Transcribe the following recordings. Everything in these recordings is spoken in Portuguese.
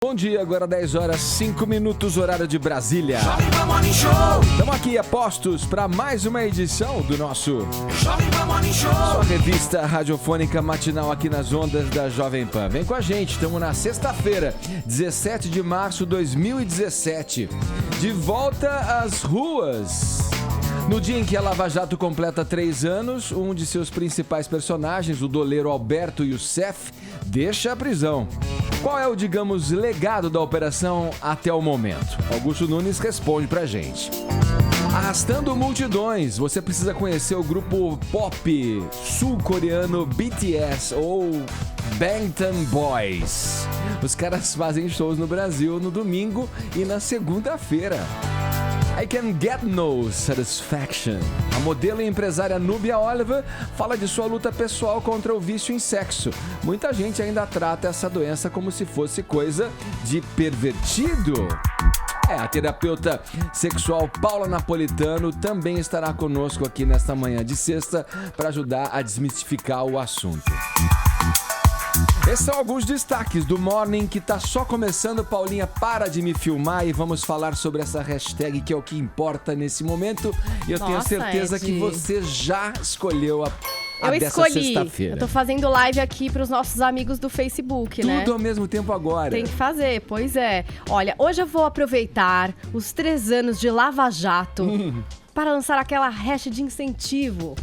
Bom dia, agora 10 horas 5 minutos, horário de Brasília. Estamos aqui a postos para mais uma edição do nosso sua revista radiofônica matinal aqui nas ondas da Jovem Pan. Vem com a gente, estamos na sexta-feira, 17 de março de 2017. De volta às ruas. No dia em que a Lava Jato completa 3 anos, um de seus principais personagens, o doleiro Alberto Youssef, deixa a prisão. Qual é o, digamos, legado da operação até o momento? Augusto Nunes responde pra gente. Arrastando multidões, você precisa conhecer o grupo pop sul-coreano BTS ou Bangtan Boys. Os caras fazem shows no Brasil no domingo e na segunda-feira. I Can Get No Satisfaction. A modelo e empresária Núbia Oliver fala de sua luta pessoal contra o vício em sexo. Muita gente ainda trata essa doença como se fosse coisa de pervertido. A terapeuta sexual Paula Napolitano também estará conosco aqui nesta manhã de sexta para ajudar a desmistificar o assunto. Esses são alguns destaques do Morning que tá só começando. Paulinha, para de me filmar e vamos falar sobre essa hashtag que é o que importa nesse momento. E eu tenho certeza que você já escolheu a dessa sexta-feira. Eu tô fazendo live aqui pros nossos amigos do Facebook, né? Tudo ao mesmo tempo agora. Tem que fazer, pois é. Olha, hoje eu vou aproveitar os 3 anos de Lava Jato para lançar aquela hash de incentivo.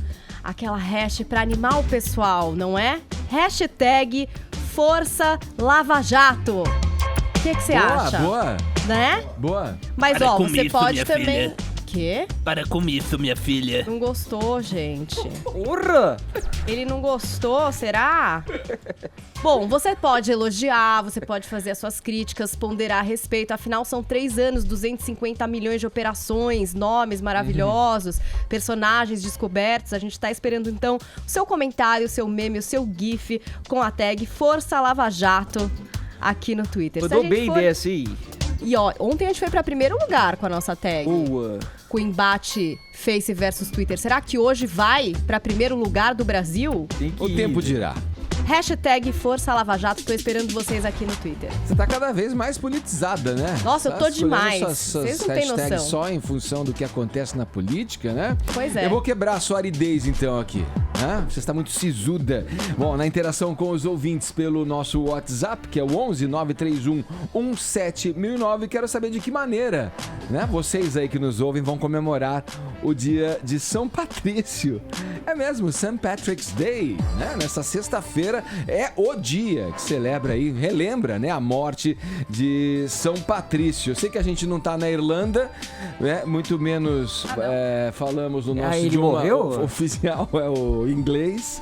Aquela hash para animar o pessoal, não é? Hashtag Força Lava Jato. O que você acha? Boa. Né? Boa. Mas Para ó, com você isso, pode minha também... filha. Quê? Para com isso, minha filha. Não gostou, gente. Urra! Ele não gostou, será? Bom, você pode elogiar, você pode fazer as suas críticas, ponderar a respeito. Afinal, são 3 anos, 250 milhões de operações, nomes maravilhosos, personagens descobertos. A gente tá esperando, então, o seu comentário, o seu meme, o seu gif com a tag Força Lava Jato aqui no Twitter. Mandou bem dessa aí. E ó, ontem a gente foi pra primeiro lugar com a nossa tag. Com o embate Face versus Twitter. Será que hoje vai pra primeiro lugar do Brasil? O tempo dirá. Hashtag Força Lava Jato, tô esperando vocês aqui no Twitter. Você tá cada vez mais politizada, né? Nossa, eu tô demais. Vocês não têm noção. Só em função do que acontece na política, né? Pois é. Eu vou quebrar a sua aridez, então, aqui. Você está muito sisuda. Bom, na interação com os ouvintes pelo nosso WhatsApp, que é o 11 931 17 quero saber de que maneira, né? Vocês aí que nos ouvem vão comemorar o dia de São Patrício. É mesmo, St. Patrick's Day, né? Nessa sexta-feira é o dia que celebra aí, relembra, né, a morte de São Patrício. Eu sei que a gente não tá na Irlanda, né? Muito menos falamos no nosso idioma oficial, é o inglês.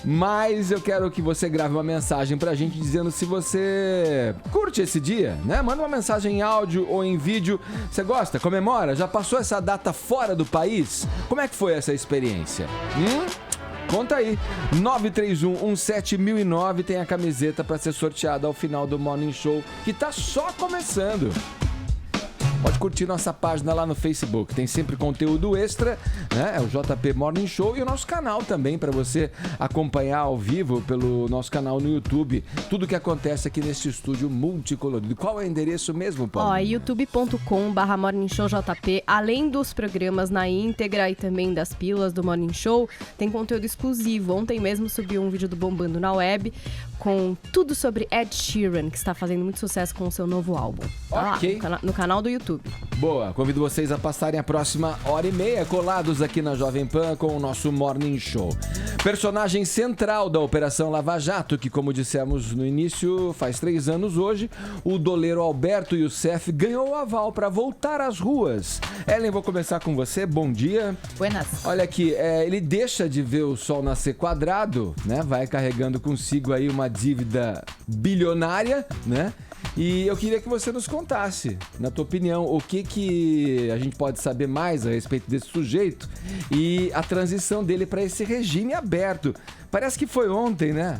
Mas eu quero que você grave uma mensagem pra gente dizendo se você curte esse dia, né? Manda uma mensagem em áudio ou em vídeo. Você gosta? Comemora? Já passou essa data fora do país? Como é que foi essa experiência? Conta aí, 931 17 tem a camiseta para ser sorteada ao final do Morning Show, que tá só começando. Pode curtir nossa página lá no Facebook, tem sempre conteúdo extra, né? É o JP Morning Show e o nosso canal também, para você acompanhar ao vivo pelo nosso canal no YouTube, tudo que acontece aqui nesse estúdio multicolorido. Qual é o endereço mesmo, Paulo? youtube.com/morningshowjp. Além dos programas na íntegra e também das pílulas do Morning Show, tem conteúdo exclusivo. Ontem mesmo subiu um vídeo do Bombando na Web com tudo sobre Ed Sheeran, que está fazendo muito sucesso com o seu novo álbum. Tá Ok. lá, no canal do YouTube. Boa, convido vocês a passarem a próxima hora e meia colados aqui na Jovem Pan com o nosso Morning Show. Personagem central da Operação Lava Jato, que como dissemos no início, faz 3 anos hoje, o doleiro Alberto Youssef ganhou o aval para voltar às ruas. Ellen, vou começar com você, bom dia. Buenas. Olha aqui, ele deixa de ver o sol nascer quadrado, né? Vai carregando consigo aí uma dívida bilionária, né? E eu queria que você nos contasse, na tua opinião, o que a gente pode saber mais a respeito desse sujeito e a transição dele para esse regime aberto. Parece que foi ontem, né?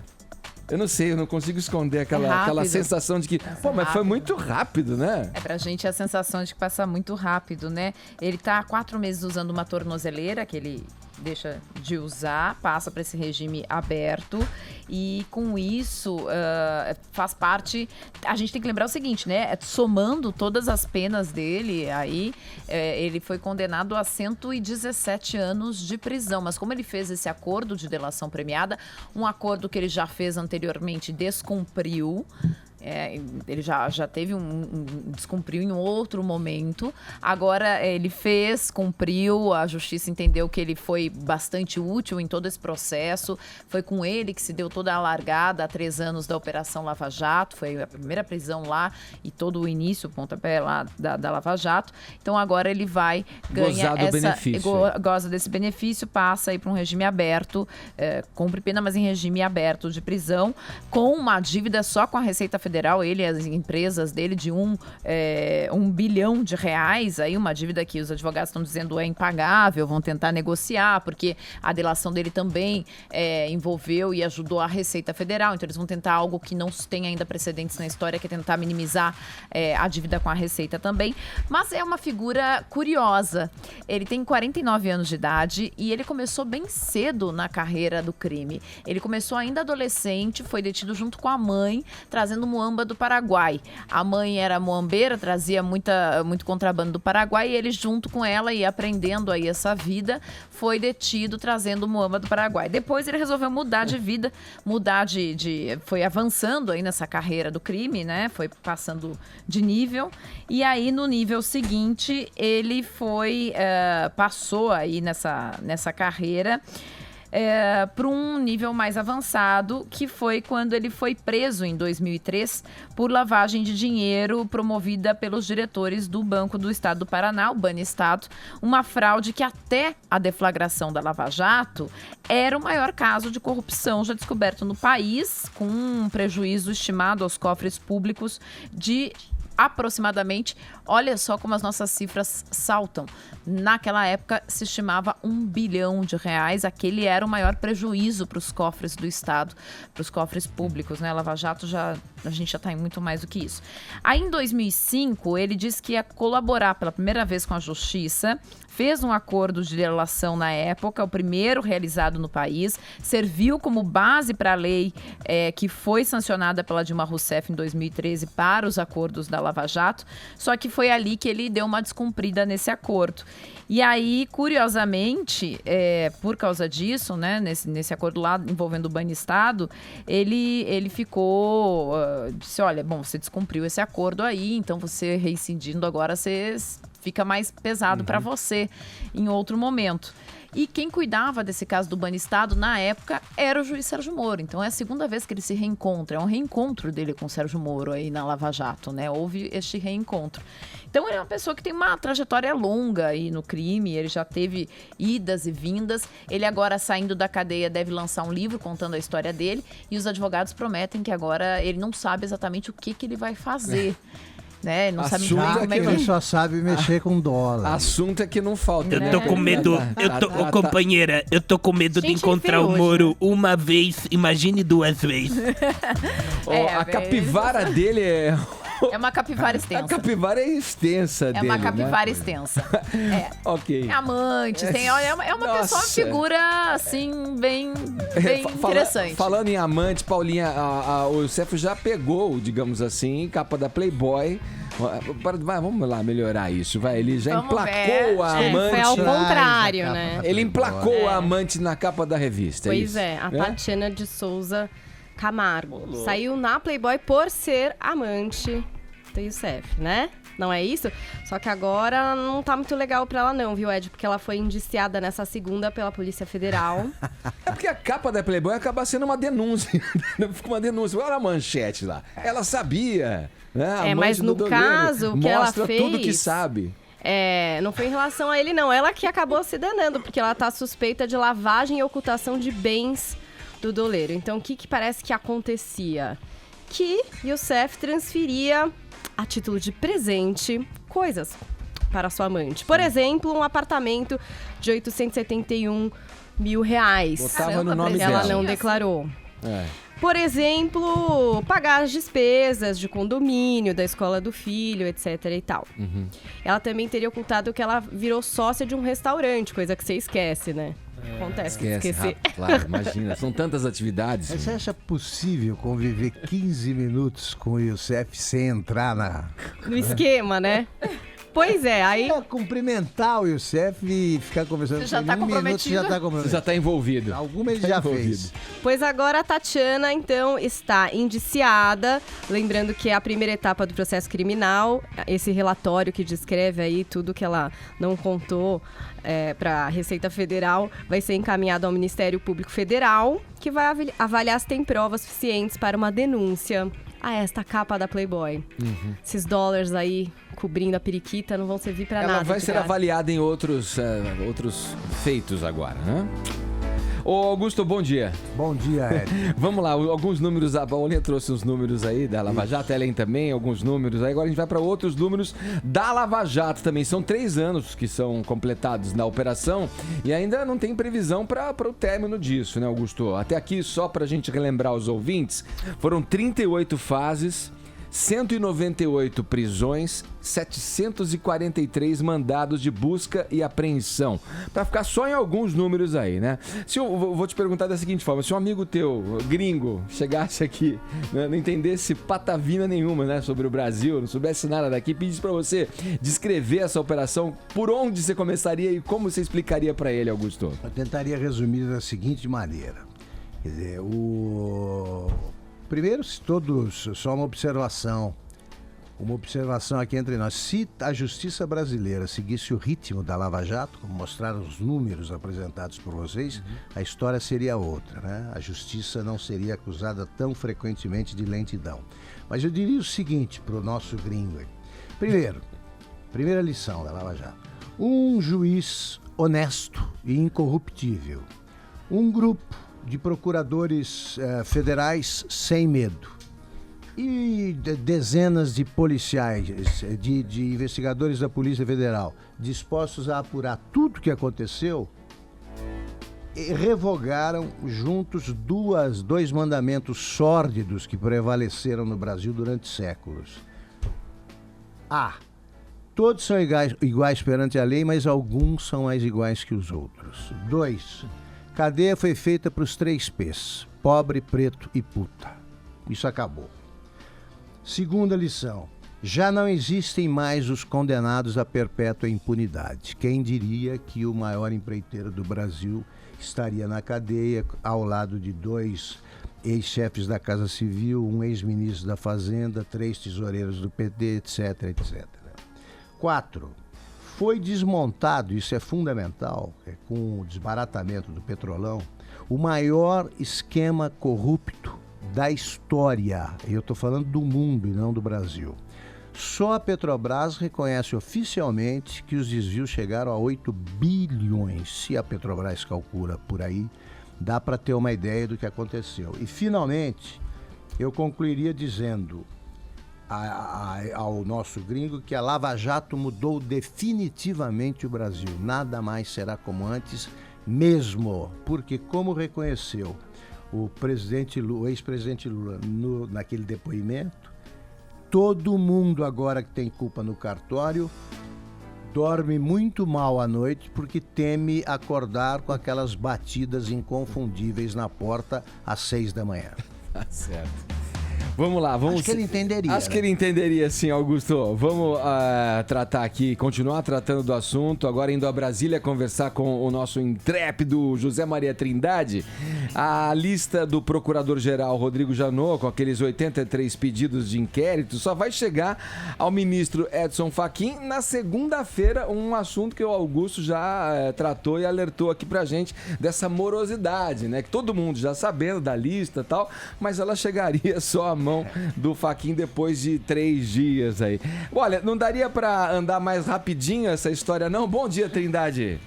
Eu não sei, eu não consigo esconder aquela sensação de que, mas foi muito rápido, né? É pra gente a sensação de que passa muito rápido, né? Ele tá há 4 meses usando uma tornozeleira que ele deixa de usar, passa para esse regime aberto e com isso faz parte... A gente tem que lembrar o seguinte, né? Somando todas as penas dele, aí ele foi condenado a 117 anos de prisão. Mas como ele fez esse acordo de delação premiada, um acordo que ele já fez anteriormente descumpriu, ele já teve descumpriu em outro momento. Agora ele cumpriu, a justiça entendeu que ele foi bastante útil em todo esse processo. Foi com ele que se deu toda a largada há 3 anos da Operação Lava Jato. Foi a primeira prisão lá e todo o início, o pontapé lá da Lava Jato. Então agora ele vai ganhar goza desse benefício, passa aí para um regime aberto, cumpre pena, mas em regime aberto de prisão, com uma dívida só com a Receita Federal, ele e as empresas dele de R$1 bilhão, aí uma dívida que os advogados estão dizendo é impagável, vão tentar negociar, porque a delação dele também envolveu e ajudou a Receita Federal, então eles vão tentar algo que não tem ainda precedentes na história, que é tentar minimizar a dívida com a Receita também, mas é uma figura curiosa. Ele tem 49 anos de idade e ele começou bem cedo na carreira do crime. Ele começou ainda adolescente, foi detido junto com a mãe, trazendo muamba do Paraguai. A mãe era muambeira, trazia muito contrabando do Paraguai e ele, junto com ela e aprendendo aí essa vida, foi detido trazendo muamba do Paraguai. Depois ele resolveu mudar de vida, foi avançando aí nessa carreira do crime, né? Foi passando de nível e aí no nível seguinte ele passou aí nessa carreira para um nível mais avançado, que foi quando ele foi preso em 2003 por lavagem de dinheiro promovida pelos diretores do Banco do Estado do Paraná, o Banestado, uma fraude que até a deflagração da Lava Jato era o maior caso de corrupção já descoberto no país, com um prejuízo estimado aos cofres públicos de aproximadamente, olha só como as nossas cifras saltam. Naquela época se estimava R$1 bilhão. Aquele era o maior prejuízo para os cofres do Estado, para os cofres públicos, né? Lava Jato a gente já está em muito mais do que isso. Aí em 2005 ele disse que ia colaborar pela primeira vez com a Justiça, fez um acordo de delação na época, o primeiro realizado no país, serviu como base para a lei que foi sancionada pela Dilma Rousseff em 2013 para os acordos da Lava Jato, só que foi ali que ele deu uma descumprida nesse acordo. E aí, curiosamente, por causa disso, né, nesse acordo lá envolvendo o Banestado, ele ficou, disse, olha, bom, você descumpriu esse acordo aí, então você reincidindo agora, você fica mais pesado para você em outro momento. E quem cuidava desse caso do Banestado, na época, era o juiz Sérgio Moro. Então é a segunda vez que ele se reencontra. É um reencontro dele com o Sérgio Moro aí na Lava Jato, né? Houve este reencontro. Então ele é uma pessoa que tem uma trajetória longa aí no crime. Ele já teve idas e vindas. Ele agora, saindo da cadeia, deve lançar um livro contando a história dele. E os advogados prometem que agora ele não sabe exatamente o que ele vai fazer. Né? Não sabe como ele só sabe mexer com dólar. Assunto é que não falta. Eu tô com medo. Companheira, eu tô com medo de encontrar o Moro uma vez, imagine 2 vezes. A capivara dele é uma capivara extensa. A capivara é extensa dele, uma capivara né? extensa. Ok. É amante, é uma pessoa, uma figura, assim, bem interessante. Falando em amante, Paulinha, o Cefo já pegou, digamos assim, capa da Playboy. Vamos lá melhorar isso, vai. Ele já emplacou a amante. Foi ao contrário, né? Ele emplacou a amante na capa da revista. Pois a Tatiana de Souza Camargo. Saiu na Playboy por ser amante do Youssef, né? Não é isso? Só que agora não tá muito legal pra ela não, viu, Ed? Porque ela foi indiciada nessa segunda pela Polícia Federal. É porque a capa da Playboy acaba sendo uma denúncia. Fica uma denúncia. Olha a manchete lá. Ela sabia, né? Mas no caso, o que ela fez... Mostra tudo que sabe. Não foi em relação a ele, não. Ela que acabou se danando, porque ela tá suspeita de lavagem e ocultação de bens do doleiro. Então, o que parece que acontecia? Que Youssef transferia, a título de presente, coisas para sua amante. Por exemplo, um apartamento de R$871 mil. Botava no nome dela. Ela não declarou. Por exemplo, pagar as despesas de condomínio, da escola do filho, etc. e tal. Ela também teria ocultado que ela virou sócia de um restaurante, coisa que você esquece, né? Acontece, esquecer. Claro, imagina, são tantas atividades. Mas você acha possível conviver 15 minutos com o Youssef sem entrar no esquema, né? Pois é, aí... cumprimentar o Youssef e ficar conversando com ele. Em um minuto, você já tá comprometido. Você já tá envolvido. Alguma ele já fez. Pois agora a Tatiana, então, está indiciada. Lembrando que é a primeira etapa do processo criminal. Esse relatório que descreve aí tudo que ela não contou para a Receita Federal vai ser encaminhado ao Ministério Público Federal, que vai avaliar se tem provas suficientes para uma denúncia a esta capa da Playboy. Esses dólares aí cobrindo a periquita não vão servir para nada. Ela vai ser avaliada em outros feitos agora, né? Ô Augusto, bom dia. Bom dia, Ed. Vamos lá, alguns números, a Paulinha trouxe uns números aí da Lava Jato, a Ellen também, alguns números aí. Agora a gente vai para outros números da Lava Jato também. São 3 anos que são completados na operação e ainda não tem previsão para o término disso, né, Augusto? Até aqui, só para a gente relembrar os ouvintes, foram 38 fases, 198 prisões, 743 mandados de busca e apreensão. Para ficar só em alguns números aí, né? Vou te perguntar da seguinte forma: se um amigo teu, gringo, chegasse aqui, né, não entendesse patavina nenhuma, né, sobre o Brasil, não soubesse nada daqui, pedisse para você descrever essa operação, por onde você começaria e como você explicaria para ele, Augusto? Eu tentaria resumir da seguinte maneira. Quer dizer, primeiro, só uma observação aqui entre nós. Se a justiça brasileira seguisse o ritmo da Lava Jato, como mostraram os números apresentados por vocês, a história seria outra, né? A justiça não seria acusada tão frequentemente de lentidão. Mas eu diria o seguinte para o nosso gringo aí. Primeira lição da Lava Jato. Um juiz honesto e incorruptível. Um grupo de procuradores federais sem medo e dezenas de policiais, de investigadores da Polícia Federal dispostos a apurar tudo o que aconteceu, revogaram juntos dois mandamentos sórdidos que prevaleceram no Brasil durante séculos. Todos são iguais perante a lei, mas alguns são mais iguais que os outros. 2. Cadeia foi feita para os 3 P's: pobre, preto e puta. Isso acabou. Segunda lição: já não existem mais os condenados à perpétua impunidade. Quem diria que o maior empreiteiro do Brasil estaria na cadeia ao lado de 2 ex-chefes da Casa Civil, um ex-ministro da Fazenda, 3 tesoureiros do PT, etc, etc. 4. Foi desmontado, isso é fundamental, com o desbaratamento do Petrolão, o maior esquema corrupto da história. Eu estou falando do mundo e não do Brasil. Só a Petrobras reconhece oficialmente que os desvios chegaram a 8 bilhões. Se a Petrobras calcula por aí, dá para ter uma ideia do que aconteceu. E, finalmente, eu concluiria dizendo ao nosso gringo que a Lava Jato mudou definitivamente o Brasil. Nada mais será como antes, mesmo porque, como reconheceu o ex-presidente Lula naquele depoimento, todo mundo agora que tem culpa no cartório dorme muito mal à noite porque teme acordar com aquelas batidas inconfundíveis na porta às 6 da manhã. Tá certo. Vamos lá, Acho que ele entenderia. Acho que ele entenderia, sim, Augusto. Vamos tratar aqui, continuar tratando do assunto. Agora indo a Brasília conversar com o nosso intrépido José Maria Trindade. A lista do Procurador-Geral Rodrigo Janot, com aqueles 83 pedidos de inquérito, só vai chegar ao ministro Edson Fachin na segunda-feira, um assunto que o Augusto já tratou e alertou aqui pra gente, dessa morosidade, né? Que todo mundo já sabendo da lista e tal, mas ela chegaria só à mão do Fachin depois de 3 dias aí. Olha, não daria pra andar mais rapidinho essa história, não? Bom dia, Trindade.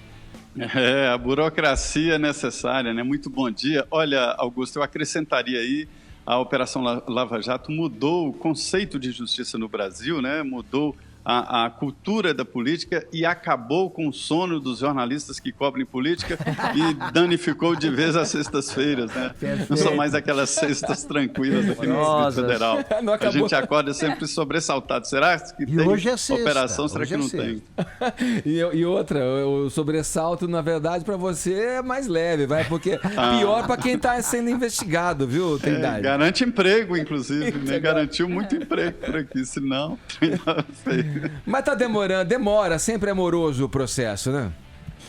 A burocracia necessária, né? Muito bom dia. Olha, Augusto, eu acrescentaria aí, a Operação Lava Jato mudou o conceito de justiça no Brasil, né? Mudou a cultura da política e acabou com o sono dos jornalistas que cobrem política e danificou de vez as sextas-feiras, né? Não são mais aquelas sextas tranquilas aqui no Distrito Federal. A gente acorda sempre sobressaltado. Será que tem hoje é sexta. operação? Será Hoje que não tem? E outra, o sobressalto, na verdade, para você é mais leve, vai, porque pior para quem está sendo investigado, viu, Trindade? Garante emprego, inclusive, né? Garantiu muito emprego por aqui, senão... Mas tá demorando, demora, sempre é moroso o processo, né?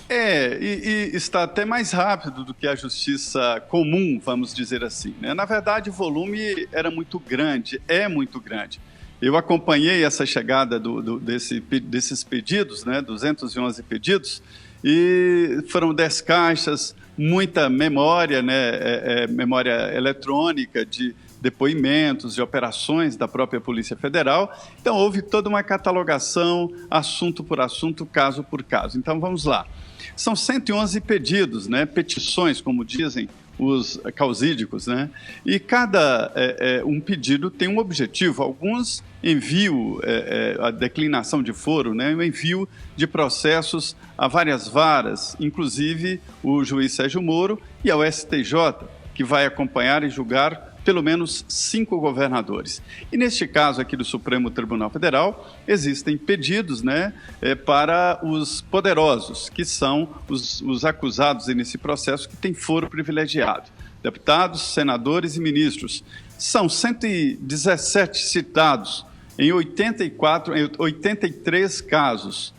E está até mais rápido do que a justiça comum, vamos dizer assim, né? Na verdade, o volume era muito grande, é muito grande. Eu acompanhei essa chegada desses pedidos, né? 211 pedidos, e foram 10 caixas, muita memória, né? Memória eletrônica de depoimentos, de operações da própria Polícia Federal. Então, houve toda uma catalogação, assunto por assunto, caso por caso. Então, vamos lá. São 111 pedidos, né? Petições, como dizem os causídicos, né? E cada um pedido tem um objetivo. Alguns envio a declinação de foro, né? O envio de processos a várias varas, inclusive o juiz Sérgio Moro e ao STJ, que vai acompanhar e julgar pelo menos 5 governadores. E neste caso aqui do Supremo Tribunal Federal, existem pedidos, né, para os poderosos, que são os acusados nesse processo que têm foro privilegiado. Deputados, senadores e ministros. São 117 citados em 83 casos.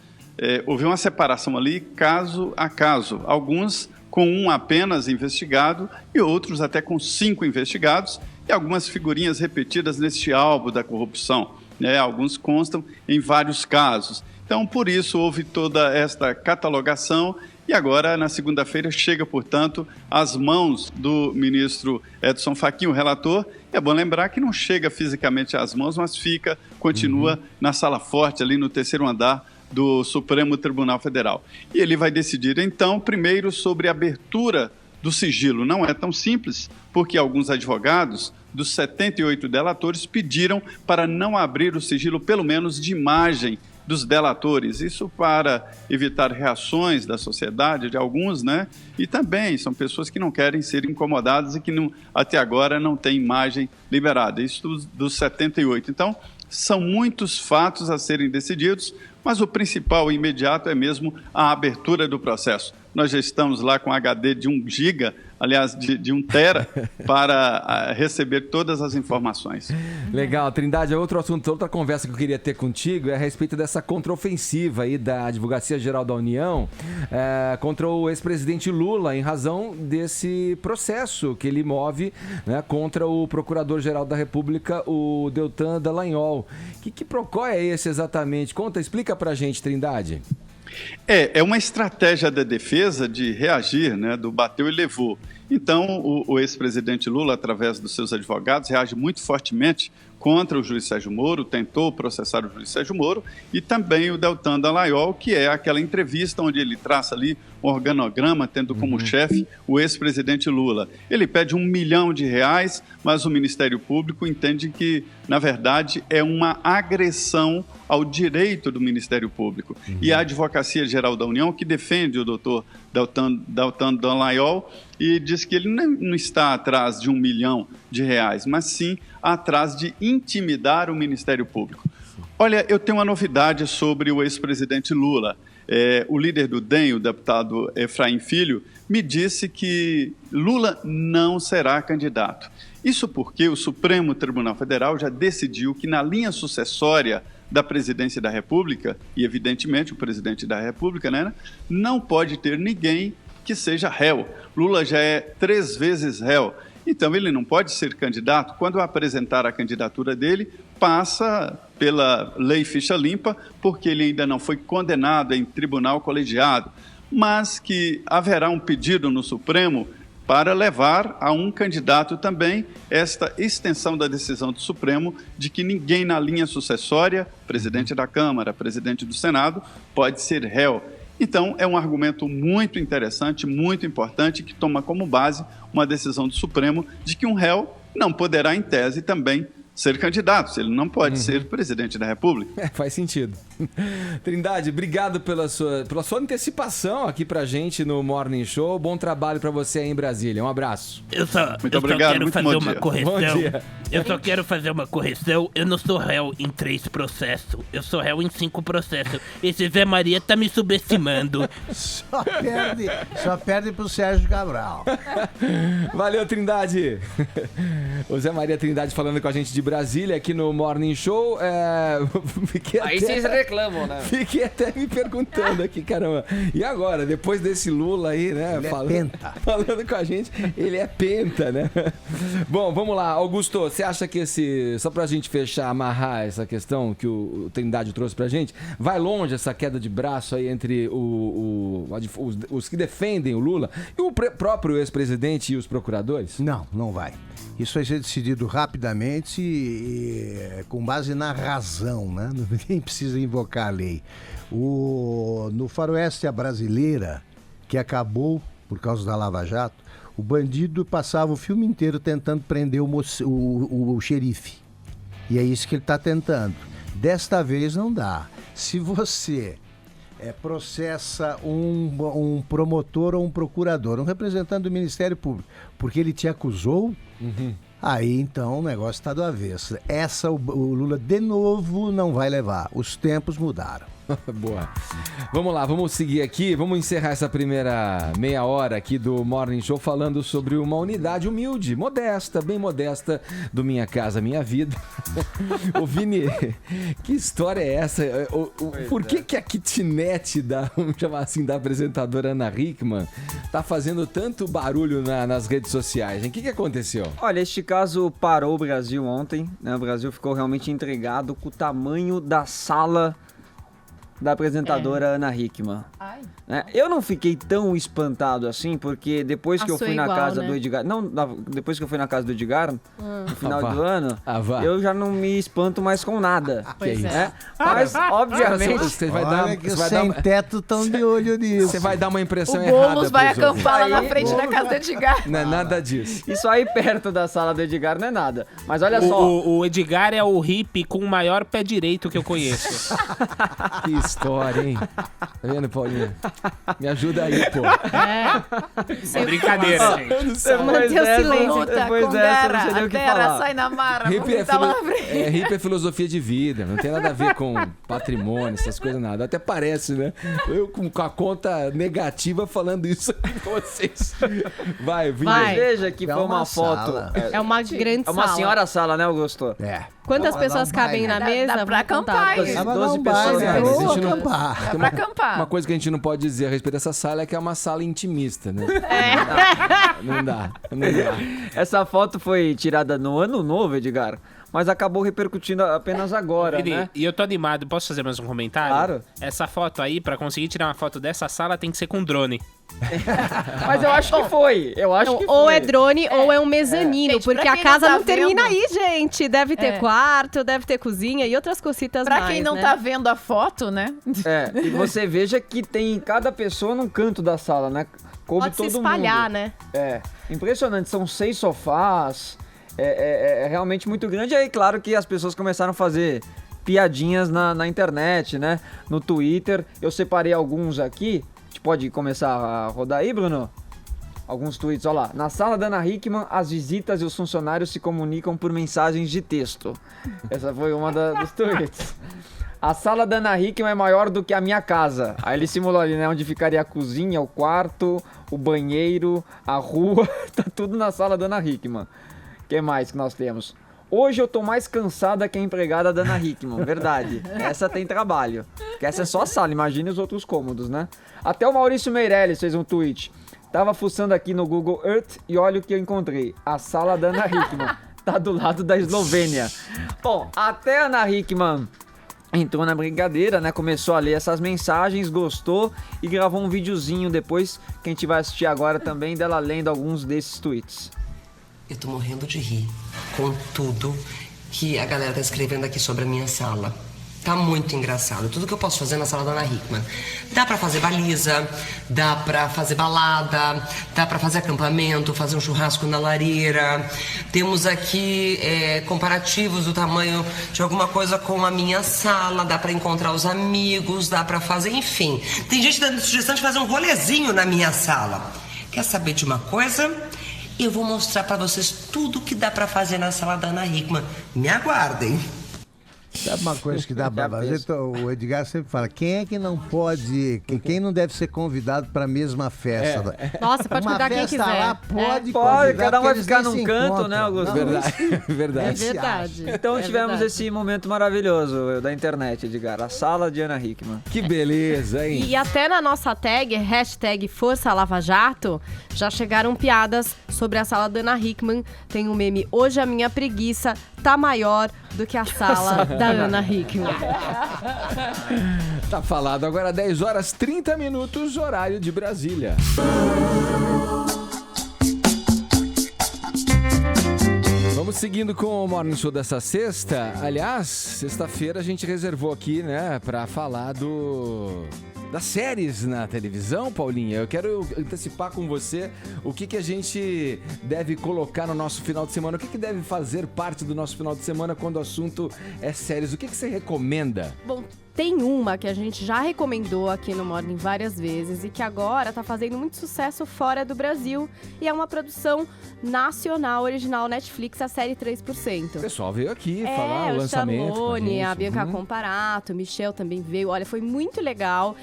Houve uma separação ali, caso a caso. Alguns com um apenas investigado e outros até com 5 investigados e algumas figurinhas repetidas neste álbum da corrupção, né? Alguns constam em vários casos. Então, por isso, houve toda esta catalogação e agora, na segunda-feira, chega, portanto, às mãos do ministro Edson Fachin, o relator. É bom lembrar que não chega fisicamente às mãos, mas continua na sala forte, ali no 3º andar do Supremo Tribunal Federal. E ele vai decidir, então, primeiro sobre a abertura do sigilo. Não é tão simples, porque alguns advogados dos 78 delatores pediram para não abrir o sigilo, pelo menos de imagem dos delatores. Isso para evitar reações da sociedade, de alguns, né? E também são pessoas que não querem ser incomodadas e que até agora não têm imagem liberada. Isso dos 78. Então, são muitos fatos a serem decididos, mas o principal e imediato é mesmo a abertura do processo. Nós já estamos lá com HD de 1 giga, aliás, de 1 tera, para receber todas as informações. Legal, Trindade, outro assunto, outra conversa que eu queria ter contigo é a respeito dessa contraofensiva aí da Advocacia Geral da União contra o ex-presidente Lula, em razão desse processo que ele move, né, contra o Procurador-Geral da República, o Deltan Dallagnol. Que procó é esse exatamente? Explica pra gente, Trindade. É uma estratégia da defesa de reagir, né, do bateu e levou. Então, o ex-presidente Lula, através dos seus advogados, reage muito fortemente contra o juiz Sérgio Moro, tentou processar o juiz Sérgio Moro, e também o Deltan Dallagnol, que é aquela entrevista onde ele traça ali um organograma, tendo como chefe o ex-presidente Lula. Ele pede R$1 milhão, mas o Ministério Público entende que, na verdade, é uma agressão ao direito do Ministério Público. E a Advocacia Geral da União, que defende o doutor Deltan Dallagnol, e diz que ele não está atrás de R$1 milhão, mas sim atrás de intimidar o Ministério Público. Olha, eu tenho uma novidade sobre o ex-presidente Lula. O líder do DEM, o deputado Efraim Filho, me disse que Lula não será candidato. Isso porque o Supremo Tribunal Federal já decidiu que na linha sucessória da presidência da República, e evidentemente o presidente da República, né, não pode ter ninguém que seja réu. Lula já é 3 vezes réu. Então, ele não pode ser candidato. Quando apresentar a candidatura dele, passa pela lei ficha limpa, porque ele ainda não foi condenado em tribunal colegiado, mas que haverá um pedido no Supremo para levar a um candidato também esta extensão da decisão do Supremo de que ninguém na linha sucessória, presidente da Câmara, presidente do Senado, pode ser réu. Então, é um argumento muito interessante, muito importante, que toma como base uma decisão do Supremo de que um réu não poderá, em tese, também ser candidatos, ele não pode ser presidente da República. Faz sentido. Trindade, obrigado pela sua antecipação aqui pra gente no Morning Show. Bom trabalho pra você aí em Brasília. Um abraço. Eu só Muito obrigado, quero muito fazer bom uma dia. correção. Bom dia. Eu só quero fazer uma correção. Eu não sou réu em 3 processos. Eu sou réu em 5 processos. Esse Zé Maria tá me subestimando. Só perde pro Sérgio Cabral. Valeu, Trindade. O Zé Maria Trindade falando com a gente de Brasília aqui no Morning Show. Aí vocês reclamam, né? Fiquei até me perguntando aqui, caramba. E agora, depois desse Lula aí, né? Ele é penta. Falando com a gente, ele é penta, né? Bom, vamos lá. Augusto, você acha que só pra gente fechar, amarrar essa questão que o Trindade trouxe pra gente, vai longe essa queda de braço aí entre os que defendem o Lula e o próprio ex-presidente e os procuradores? Não vai. Isso vai ser decidido rapidamente e com base na razão, né? Ninguém precisa invocar a lei. No faroeste brasileira, que acabou por causa da Lava Jato, o bandido passava o filme inteiro tentando prender o xerife. E é isso que ele está tentando. Desta vez não dá. Se você processa um promotor ou um procurador, um representante do Ministério Público, porque ele te acusou, aí então o negócio está do avesso. O Lula de novo não vai levar. Os tempos mudaram. Boa. Vamos lá, vamos seguir aqui. Vamos encerrar essa primeira meia hora aqui do Morning Show falando sobre uma unidade humilde, modesta, bem modesta do Minha Casa Minha Vida. Ô Vini, que história é essa? Por que a kitnet vamos chamar assim, da apresentadora Ana Hickman tá fazendo tanto barulho nas redes sociais, hein? O que aconteceu? Olha, este caso parou o Brasil ontem, né? O Brasil ficou realmente intrigado com o tamanho da sala da apresentadora Ana Hickman. Ai. Eu não fiquei tão espantado assim, porque depois que eu fui na casa do Edgar... depois que eu fui na casa do Edgar, no final do ano, eu já não me espanto mais com nada. Pois é. Mas, obviamente... Você vai dar que os sem-teto estão de olho nisso. Você vai dar uma impressão O errada. Boulos vai pros ouvintes. acampar lá na frente da casa do Edgar. Não é nada disso. Isso aí perto da sala do Edgar não é nada. Mas olha só... O Edgar é o hippie com o maior pé direito que eu conheço. Que história, hein? Tá vendo, Paulinha? Me ajuda aí, pô. É brincadeira, gente. Manter o silêncio. Depois dessa, não sei nem o que falar. Sai na mara. Hippie hippie é filosofia de vida, não tem nada a ver com patrimônio, essas coisas, nada. Até parece, né? Eu com a conta negativa falando isso aqui com vocês. Vai, Vini. Vai. Veja que foi uma foto. sala. É uma grande É uma sala. senhora sala, né, Augusto? Quantas pessoas cabem na mesa? Dá pra Vamos contar. acampar aí. 12 pessoas. né? Mas a gente não- acampar. Dá pra acampar. Uma coisa que a gente não pode dizer a respeito dessa sala é que é uma sala intimista, né? Não dá. Essa foto foi tirada no ano novo, Edgar, mas acabou repercutindo apenas agora, Vini, né? e eu tô animado, posso fazer mais um comentário? Claro. Essa foto aí, pra conseguir tirar uma foto dessa sala, tem que ser com drone. Mas eu acho que foi. Eu acho que foi. Ou é drone ou é um mezanino, Gente, porque pra a quem casa não tá não termina vendo- aí, gente. Deve ter É. quarto, deve ter cozinha e outras cositas Pra mais, quem não né? tá vendo a foto, né? E você veja que tem cada pessoa num canto da sala, né? Coube Pode se todo espalhar, mundo. né? Impressionante, são 6 sofás, é realmente muito grande. E aí, claro que as pessoas começaram a fazer piadinhas na internet, né? No Twitter, eu separei alguns aqui. A gente pode começar a rodar aí, Bruno? Alguns tweets, olha lá. Na sala da Ana Hickman, as visitas e os funcionários se comunicam por mensagens de texto. Essa foi uma dos tweets. A sala da Ana Hickman é maior do que a minha casa. Aí ele simulou ali, né? Onde ficaria a cozinha, o quarto, o banheiro, a rua. Tá tudo na sala da Ana Hickman. O que mais que nós temos? Hoje eu tô mais cansada que a empregada da Ana Hickman. Verdade. Essa tem trabalho. Porque essa é só a sala, imagine os outros cômodos, né? Até o Maurício Meirelles fez um tweet. Tava fuçando aqui no Google Earth e olha o que eu encontrei. A sala da Ana Hickman. Tá do lado da Eslovênia. Bom, até a Ana Hickman entrou na brincadeira, né? Começou a ler essas mensagens, gostou e gravou um videozinho depois que a gente vai assistir agora também dela lendo alguns desses tweets. Eu tô morrendo de rir com tudo que a galera tá escrevendo aqui sobre a minha sala. Tá muito engraçado. Tudo que eu posso fazer na sala da Ana Hickman. Dá pra fazer baliza, dá pra fazer balada, dá pra fazer acampamento, fazer um churrasco na lareira. Temos aqui comparativos do tamanho de alguma coisa com a minha sala, dá pra encontrar os amigos, dá pra fazer, enfim. Tem gente dando sugestão de fazer um rolezinho na minha sala. Quer saber de uma coisa? Eu vou mostrar pra vocês tudo que dá pra fazer na sala da Ana Hickman. Me aguardem. Sabe uma coisa que dá pra fazer? O Edgar sempre fala, quem é que não pode, quem não deve ser convidado pra mesma festa? Nossa, pode convidar quem quiser. Lá, pode, cada um vai ficar num canto, né, Augusto? Verdade. É verdade. Então tivemos esse momento maravilhoso da internet, Edgar, a sala de Ana Hickman. Que beleza, hein? E até na nossa tag, hashtag Força Lava Jato, já chegaram piadas sobre a sala da Ana Hickman. Tem um meme, hoje a minha preguiça tá maior do que a sala da Ana Hickman. Tá falado. Agora 10h30, horário de Brasília. Vamos seguindo com o Morning Show dessa sexta. Aliás, sexta-feira a gente reservou aqui, né, pra falar das séries na televisão, Paulinha. Eu quero antecipar com você o que a gente deve colocar no nosso final de semana, o que deve fazer parte do nosso final de semana quando o assunto é séries. O que você recomenda? Bom, tem uma que a gente já recomendou aqui no Morning várias vezes e que agora tá fazendo muito sucesso fora do Brasil e é uma produção nacional, original Netflix, a série 3%. O pessoal veio aqui falar o lançamento. O Charlone, a Bianca Comparato, o Michel também veio. Olha, foi muito legal.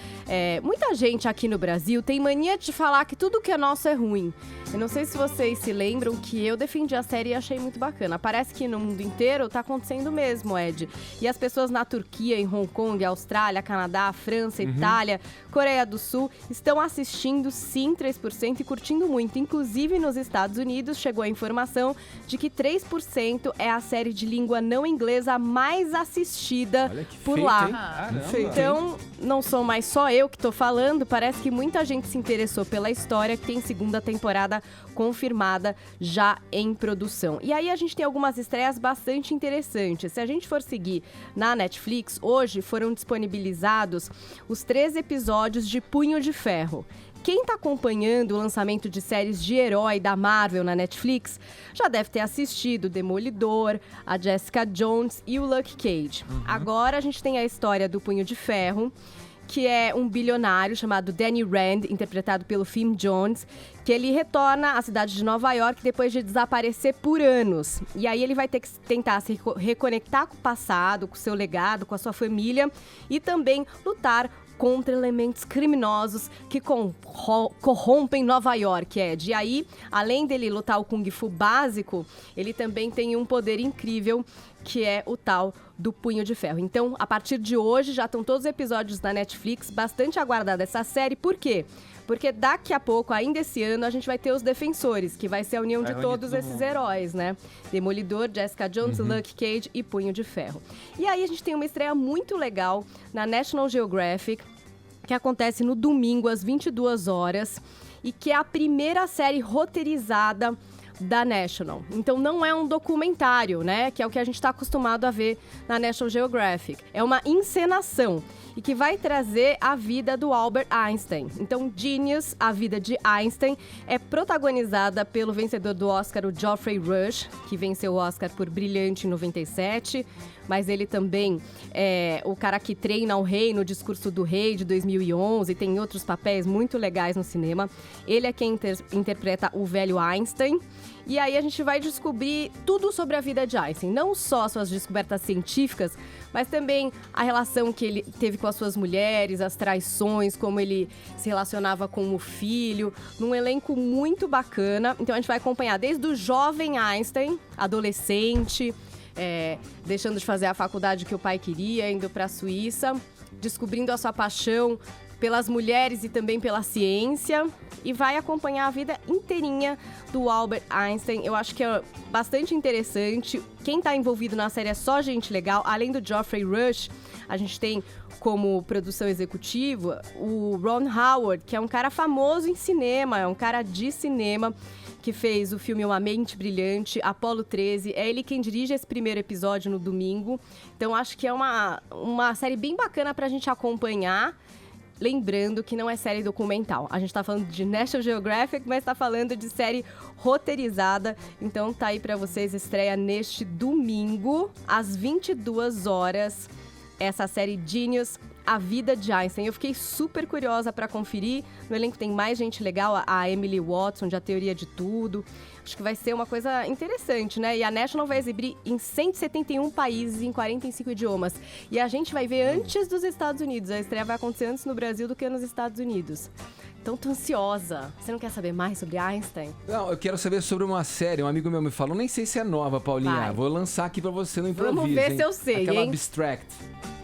Muita gente aqui no Brasil tem mania de falar que tudo que é nosso é ruim. Eu não sei se vocês se lembram que eu defendi a série e achei muito bacana. Parece que no mundo inteiro tá acontecendo mesmo, Ed. E as pessoas na Turquia, em Hong Kong, Austrália, Canadá, França, Itália, Coreia do Sul estão assistindo sim 3% e curtindo muito. Inclusive nos Estados Unidos chegou a informação de que 3% é a série de língua não inglesa mais assistida por lá. Então, não sou mais só eu que tô falando, parece que muita gente se interessou pela história, que tem segunda temporada confirmada já em produção. E aí a gente tem algumas estreias bastante interessantes. Se a gente for seguir na Netflix, hoje foram disponibilizados os 3 episódios de Punho de Ferro. Quem está acompanhando o lançamento de séries de herói da Marvel na Netflix já deve ter assistido Demolidor, a Jessica Jones e o Luke Cage. Agora a gente tem a história do Punho de Ferro, que é um bilionário chamado Danny Rand, interpretado pelo Finn Jones, que ele retorna à cidade de Nova York depois de desaparecer por anos. E aí ele vai ter que tentar se reconectar com o passado, com o seu legado, com a sua família e também lutar contra elementos criminosos que corrompem Nova York, Ed. E aí, além dele lutar o Kung Fu básico, ele também tem um poder incrível, que é o tal do Punho de Ferro. Então, a partir de hoje, já estão todos os episódios na Netflix, bastante aguardada essa série. Por quê? Porque daqui a pouco, ainda esse ano, a gente vai ter os Defensores, que vai ser a união de todos esses heróis, né? Demolidor, Jessica Jones, Luke Cage e Punho de Ferro. E aí a gente tem uma estreia muito legal na National Geographic, que acontece no domingo, às 22 horas, e que é a primeira série roteirizada da National. Então não é um documentário, né? Que é o que a gente está acostumado a ver na National Geographic. É uma encenação e que vai trazer a vida do Albert Einstein. Então, Genius, a vida de Einstein, é protagonizada pelo vencedor do Oscar, o Geoffrey Rush, que venceu o Oscar por Brilhante em 97, mas ele também é o cara que treina o rei no Discurso do Rei de 2011, tem outros papéis muito legais no cinema. Ele é quem interpreta o velho Einstein. E aí a gente vai descobrir tudo sobre a vida de Einstein, não só suas descobertas científicas, mas também a relação que ele teve com as suas mulheres, as traições, como ele se relacionava com o filho, num elenco muito bacana. Então a gente vai acompanhar desde o jovem Einstein, adolescente, deixando de fazer a faculdade que o pai queria, indo para a Suíça, descobrindo a sua paixão pelas mulheres e também pela ciência, e vai acompanhar a vida inteirinha do Albert Einstein. Eu acho que é bastante interessante. Quem está envolvido na série é só gente legal. Além do Geoffrey Rush, a gente tem como produção executiva o Ron Howard, que é um cara famoso em cinema, é um cara de cinema, que fez o filme Uma Mente Brilhante, Apollo 13. É ele quem dirige esse primeiro episódio no domingo. Então, acho que é uma série bem bacana pra gente acompanhar. Lembrando que não é série documental. A gente tá falando de National Geographic, mas tá falando de série roteirizada. Então, tá aí pra vocês, estreia neste domingo, às 22 horas, essa série Genius, A Vida de Einstein. Eu fiquei super curiosa pra conferir. No elenco tem mais gente legal, a Emily Watson, de A Teoria de Tudo. Acho que vai ser uma coisa interessante, né? E a National vai exibir em 171 países, em 45 idiomas. E a gente vai ver antes dos Estados Unidos. A estreia vai acontecer antes no Brasil do que nos Estados Unidos. Então, tô ansiosa. Você não quer saber mais sobre Einstein? Não, eu quero saber sobre uma série. Um amigo meu me falou, nem sei se é nova, Paulinha. Vai. Vou lançar aqui pra você no improviso. Vamos ver hein? se eu sei, Aquela hein? Abstract.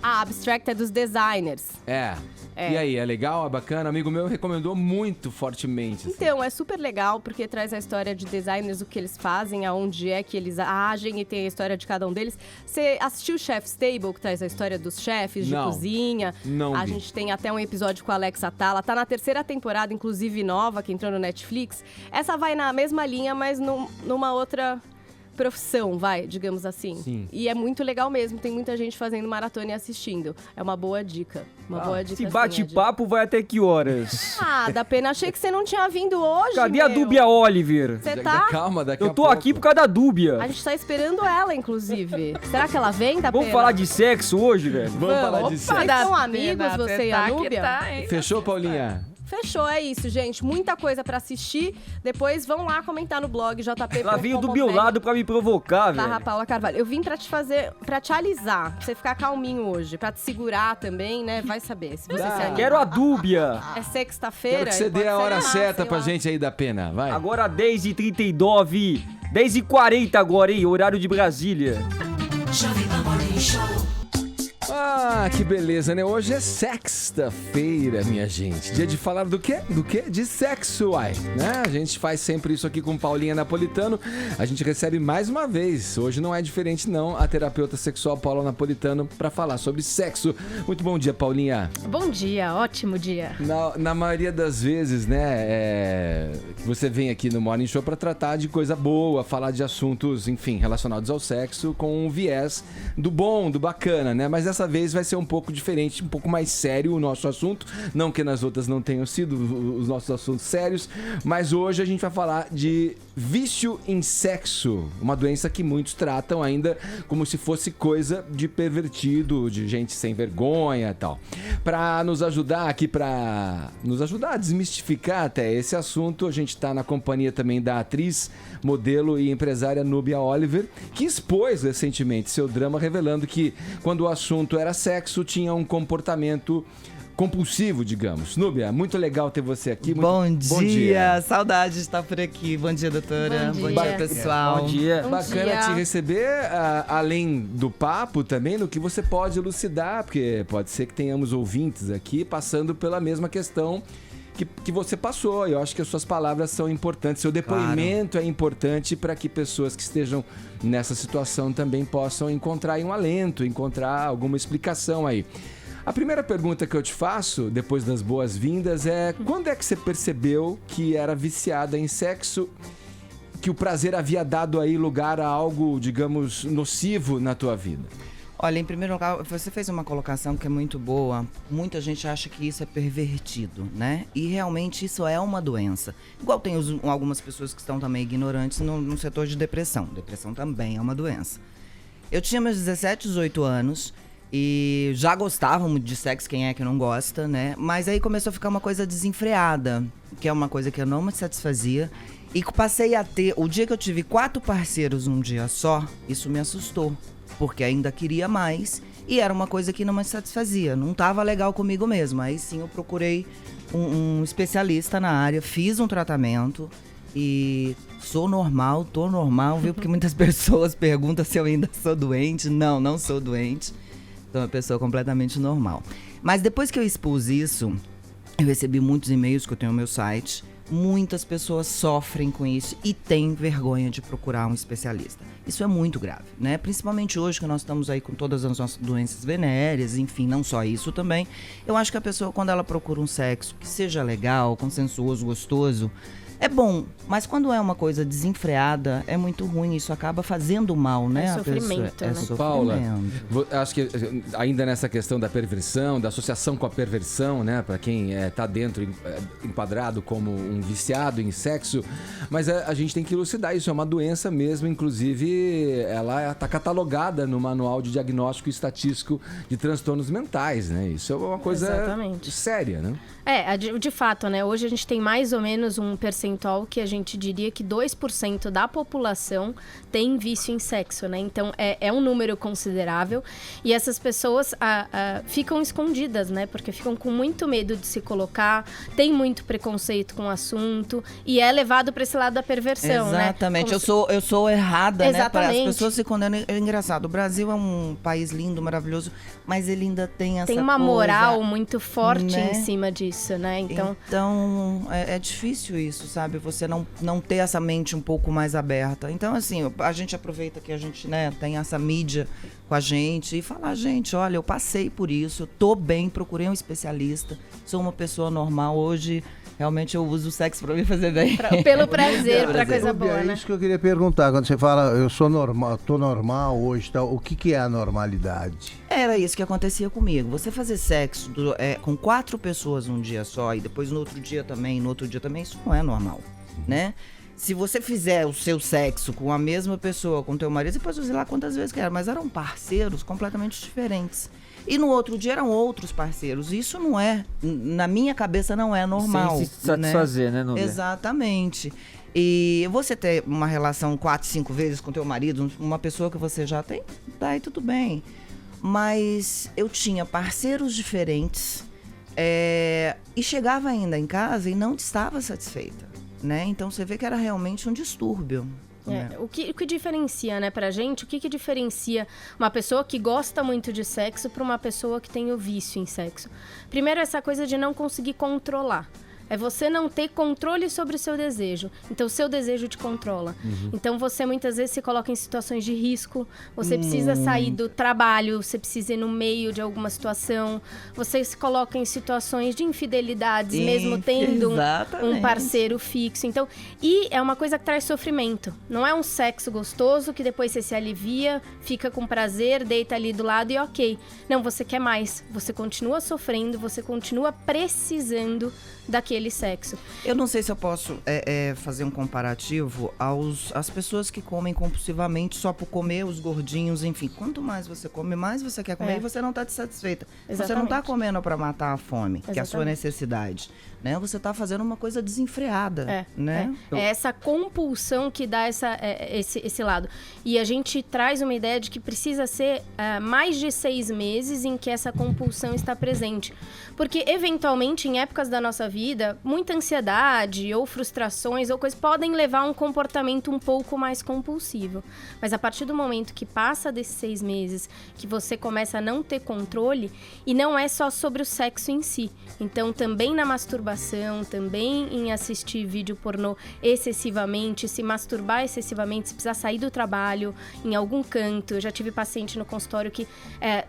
A Abstract é dos designers. É. E aí, é legal? É bacana? Um amigo meu recomendou muito fortemente. Assim. Então, é super legal porque traz a história de designers, o que eles fazem, aonde é que eles agem e tem a história de cada um deles. Você assistiu Chef's Table, que traz a história dos chefes de cozinha? Não A vi. gente tem até um episódio com a Alex Atala. Tá na 3ª temporada, inclusive nova, que entrou no Netflix. Essa vai na mesma linha, mas numa outra profissão, digamos assim. Sim. E é muito legal mesmo, tem muita gente fazendo maratona e assistindo. É uma boa dica. Boa dica. Esse assim, bate-papo vai até que horas? da pena, achei que você não tinha vindo hoje, Cadê a Dúbia Oliver? Você tá? Calma, daqui Eu a tô pouco. aqui por causa da Dúbia. A gente tá esperando ela, inclusive. Será que ela vem, da Vamos pena? falar de sexo hoje, velho? Vamos falar de sexo. Vocês são amigos, você e a Núbia? Fechou, Paulinha? Fechou, é isso, gente. Muita coisa pra assistir. Depois vão lá comentar no blog jp. Ela veio do meu lado pra me provocar, Barra velho. Paula Carvalho. Eu vim pra te alisar, pra você ficar calminho hoje, pra te segurar também, né? Vai saber. Se você se anima. Quero a Dúbia. É sexta-feira. Quero que você dê a pode hora ser, certa sei pra lá. gente aí da pena, vai. Agora 10h39, 10h40 agora, hein? Horário de Brasília. Ah, que beleza, né? Hoje é sexta-feira, minha gente. Dia de falar do quê? Do quê? De sexo, uai. Né? A gente faz sempre isso aqui com Paulinha Napolitano. A gente recebe mais uma vez. Hoje não é diferente, não. A terapeuta sexual Paula Napolitano para falar sobre sexo. Muito bom dia, Paulinha. Bom dia, ótimo dia. Na maioria das vezes, né, você vem aqui no Morning Show para tratar de coisa boa, falar de assuntos, enfim, relacionados ao sexo com um viés do bom, do bacana, né? Mas dessa vez vai ser um pouco diferente, um pouco mais sério o nosso assunto. Não que nas outras não tenham sido os nossos assuntos sérios, mas hoje a gente vai falar de vício em sexo, uma doença que muitos tratam ainda como se fosse coisa de pervertido, de gente sem vergonha e tal. Para nos ajudar aqui, para nos ajudar a desmistificar até esse assunto, a gente está na companhia também da atriz, modelo e empresária Núbia Oliver, que expôs recentemente seu drama revelando que quando o assunto era sexo, tinha um comportamento compulsivo, digamos. Núbia, muito legal ter você aqui. Bom dia, saudade de estar por aqui. Bom dia, doutora. Bom dia, pessoal. Bom dia. Bacana te receber, além do papo também, no que você pode elucidar, porque pode ser que tenhamos ouvintes aqui passando pela mesma questão que você passou. Eu acho que as suas palavras são importantes, seu depoimento é importante para que pessoas que estejam nessa situação também possam encontrar aí um alento, encontrar alguma explicação aí. A primeira pergunta que eu te faço, depois das boas-vindas, é quando é que você percebeu que era viciada em sexo, que o prazer havia dado aí lugar a algo, digamos, nocivo na tua vida? Olha, em primeiro lugar, você fez uma colocação que é muito boa. Muita gente acha que isso é pervertido, né? E realmente isso é uma doença. Igual tem algumas pessoas que estão também ignorantes no setor de depressão. Depressão também é uma doença. Eu tinha meus 17, 18 anos e já gostava muito de sexo, quem é que não gosta, né? Mas aí começou a ficar uma coisa desenfreada, que é uma coisa que eu não me satisfazia. E passei a ter, o dia que eu tive 4 parceiros num dia só, isso me assustou. Porque ainda queria mais e era uma coisa que não me satisfazia, não estava legal comigo mesmo. Aí sim eu procurei um especialista na área, fiz um tratamento e tô normal, viu? Porque muitas pessoas perguntam se eu ainda sou doente. Não sou doente, sou uma pessoa completamente normal. Mas depois que eu expus isso, eu recebi muitos e-mails que eu tenho no meu site. Muitas pessoas sofrem com isso e têm vergonha de procurar um especialista. Isso é muito grave, né? Principalmente hoje que nós estamos aí com todas as nossas doenças venéreas, enfim, não só isso também. Eu acho que a pessoa, quando ela procura um sexo que seja legal, consensuoso, gostoso, É bom, mas quando é uma coisa desenfreada, é muito ruim. Isso acaba fazendo mal, né? É sofrimento, né? Paula, acho que ainda nessa questão da perversão, da associação com a perversão, né? Para quem tá dentro, enquadrado como um viciado em sexo, mas a gente tem que elucidar isso. É uma doença mesmo, inclusive ela está catalogada no Manual de Diagnóstico e Estatístico de Transtornos Mentais, né? Isso é uma coisa séria, né? De fato, né? Hoje a gente tem mais ou menos um percentual que a gente diria que 2% da população tem vício em sexo, né? Então, é um número considerável. E essas pessoas ficam escondidas, né? Porque ficam com muito medo de se colocar, tem muito preconceito com o assunto e é levado para esse lado da perversão, Exatamente. né? Eu sou errada, Exatamente. né? As pessoas se condenam. É engraçado. O Brasil é um país lindo, maravilhoso, mas ele ainda tem essa Tem uma coisa, moral muito forte, né? Em cima disso, né? Então é difícil isso, sabe? Você não ter essa mente um pouco mais aberta. Então, assim, a gente aproveita que a gente, né, tem essa mídia com a gente e falar, gente, olha, eu passei por isso, eu tô bem, procurei um especialista, sou uma pessoa normal hoje. Realmente eu uso o sexo pra me fazer bem. Pelo prazer, pra coisa boa, né? né? É isso que eu queria perguntar. Quando você fala, eu sou normal, tô normal hoje, tal, o que é a normalidade? Era isso que acontecia comigo. Você fazer sexo com 4 pessoas num dia só e depois no outro dia também, isso não é normal, né? Se você fizer o seu sexo com a mesma pessoa, com teu marido, você pode fazer lá quantas vezes quer, mas eram parceiros completamente diferentes. E no outro dia eram outros parceiros. Isso não é, na minha cabeça, não é normal. Sem se satisfazer, né, Núbia? Exatamente. E você ter uma relação 4, 5 vezes com teu marido, uma pessoa que você já tem, daí tudo bem. Mas eu tinha parceiros diferentes e chegava ainda em casa e não estava satisfeita, né? Então você vê que era realmente um distúrbio. O que diferencia, né, pra gente, o que diferencia uma pessoa que gosta muito de sexo pra uma pessoa que tem o vício em sexo? Primeiro, essa coisa de não conseguir controlar. É você não ter controle sobre o seu desejo. Então, o seu desejo te controla. Então, você muitas vezes se coloca em situações de risco. Você precisa sair do trabalho. Você precisa ir no meio de alguma situação. Você se coloca em situações de infidelidades, mesmo tendo um parceiro fixo. Então, e é uma coisa que traz sofrimento. Não é um sexo gostoso que depois você se alivia, fica com prazer, deita ali do lado e ok. Não, você quer mais. Você continua sofrendo, você continua precisando daquele sexo. Eu não sei se eu posso fazer um comparativo às pessoas que comem compulsivamente só por comer, os gordinhos, enfim. Quanto mais você come, mais você quer comer e você não está satisfeita. Exatamente. Você não está comendo para matar a fome, que é a sua necessidade. Né? Você está fazendo uma coisa desenfreada. Né? É essa compulsão que dá esse lado. E a gente traz uma ideia de que precisa ser mais de 6 meses em que essa compulsão está presente. Porque, eventualmente, em épocas da nossa vida, muita ansiedade ou frustrações ou coisas podem levar a um comportamento um pouco mais compulsivo. Mas a partir do momento que passa desses 6 meses, que você começa a não ter controle, e não é só sobre o sexo em si. Então, também na masturbação, também em assistir vídeo pornô excessivamente, se masturbar excessivamente, se precisar sair do trabalho, em algum canto. Eu já tive paciente no consultório que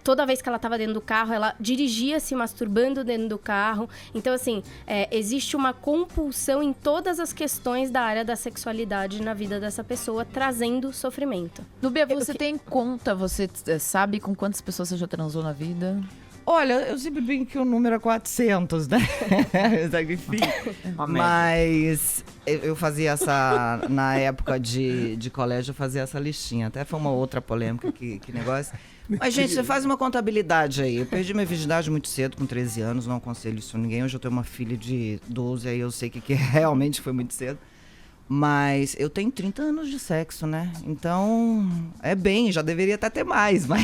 toda vez que ela estava dentro do carro, ela dirigia se masturbando dentro do carro. Então, assim, existe uma compulsão em todas as questões da área da sexualidade na vida dessa pessoa, trazendo sofrimento. Núbia, você tem conta, você sabe com quantas pessoas você já transou na vida? Olha, eu sempre brinco que o número é 400, né? Enfim. Mas eu fazia essa, na época de colégio, eu fazia essa listinha. Até foi uma outra polêmica, que negócio. Mas, gente, você faz uma contabilidade aí. Eu perdi minha virgindade muito cedo, com 13 anos, não aconselho isso a ninguém. Hoje eu tenho uma filha de 12, aí eu sei que realmente foi muito cedo. Mas eu tenho 30 anos de sexo, né? Então, já deveria até ter mais, mas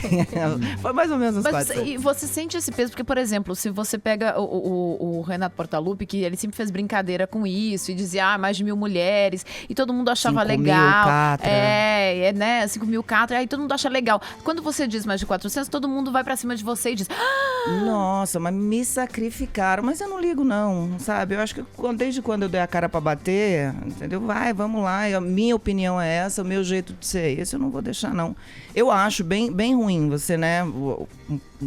foi mais ou menos uns 4 anos. E você sente esse peso? Porque, por exemplo, se você pega o Renato Portaluppi, que ele sempre fez brincadeira com isso, e dizia, mais de 1.000 mulheres, e todo mundo achava 5 legal. mil catra. Né? 5.000 catra, aí todo mundo acha legal. Quando você diz mais de 400, todo mundo vai pra cima de você e diz, nossa, mas me sacrificaram. Mas eu não ligo, não, sabe? Eu acho que desde quando eu dei a cara pra bater, entendeu? Vamos lá, a minha opinião é essa, o meu jeito de ser esse, eu não vou deixar, não. Eu acho bem ruim você, né, o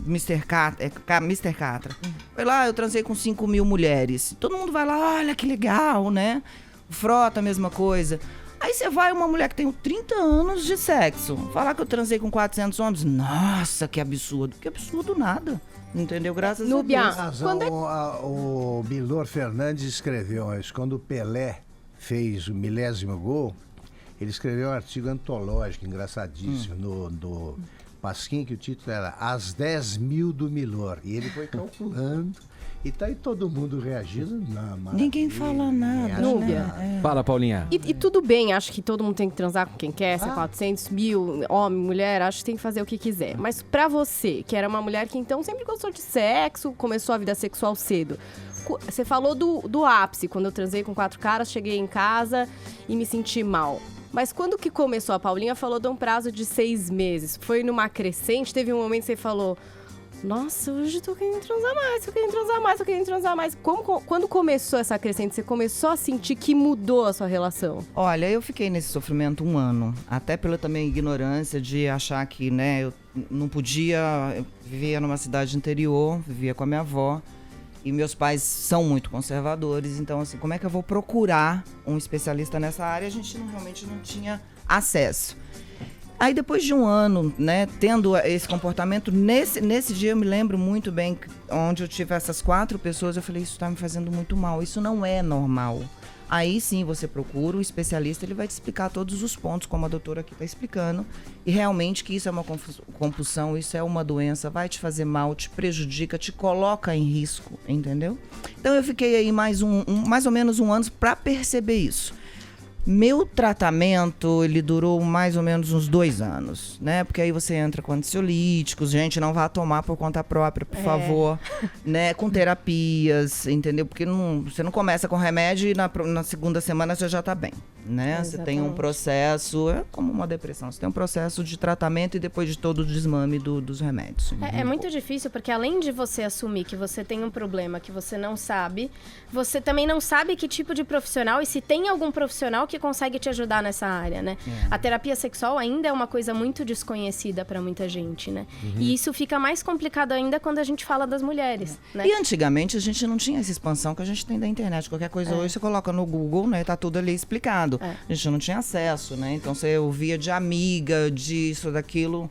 Mr. Catra. Foi lá, eu transei com 5.000 mulheres. Todo mundo vai lá, olha que legal, né? Frota, a mesma coisa. Aí você vai, uma mulher que tem 30 anos de sexo, falar que eu transei com 400 homens, nossa, que absurdo. Que absurdo nada, entendeu? Graças Núbia, a Deus. Razão, o Milor Fernandes escreveu isso, quando o Pelé fez o 1000º gol, ele escreveu um artigo antológico, engraçadíssimo, no Pasquim, que o título era As 10.000 do Milor. E ele foi calculando, e tá aí todo mundo reagindo. Ninguém fala nada. Núbia. Fala, Paulinha. E tudo bem, acho que todo mundo tem que transar com quem quer, se é 400 mil, homem, mulher, acho que tem que fazer o que quiser. Mas pra você, que era uma mulher que então sempre gostou de sexo, começou a vida sexual cedo, você falou do ápice, quando eu transei com 4 caras, cheguei em casa e me senti mal. Mas quando que começou? A Paulinha falou de um prazo de 6 meses. Foi numa crescente? Teve um momento que você falou... Nossa, hoje eu tô querendo transar mais, tô querendo transar mais. Quando começou essa crescente, você começou a sentir que mudou a sua relação? Olha, eu fiquei nesse sofrimento 1 ano. Até pela também ignorância de achar que, né, eu não podia... Eu vivia numa cidade interior, vivia com a minha avó. E meus pais são muito conservadores. Então, assim, como é que eu vou procurar um especialista nessa área? A gente realmente não tinha acesso. Aí depois de 1 ano, né, tendo esse comportamento, nesse dia eu me lembro muito bem, onde eu tive essas 4 pessoas, eu falei, isso tá me fazendo muito mal, isso não é normal. Aí sim você procura o especialista, ele vai te explicar todos os pontos, como a doutora aqui está explicando, e realmente que isso é uma compulsão, isso é uma doença, vai te fazer mal, te prejudica, te coloca em risco, entendeu? Então eu fiquei aí mais ou menos 1 ano para perceber isso. Meu tratamento, ele durou mais ou menos uns 2 anos, né? Porque aí você entra com ansiolíticos, gente, não vá tomar por conta própria, por favor, né? Com terapias, entendeu? Porque você não começa com remédio e na 2ª semana você já tá bem, né? Você tem um processo, é como uma depressão, você tem um processo de tratamento e depois de todo o desmame dos remédios. É muito difícil, porque além de você assumir que você tem um problema que você não sabe, você também não sabe que tipo de profissional e se tem algum profissional que consegue te ajudar nessa área, né? A terapia sexual ainda é uma coisa muito desconhecida para muita gente, né? E isso fica mais complicado ainda quando a gente fala das mulheres, né? E antigamente a gente não tinha essa expansão que a gente tem da internet. Qualquer coisa hoje você coloca no Google, né? Tá tudo ali explicado. A gente não tinha acesso, né? Então você ouvia de amiga, disso, daquilo.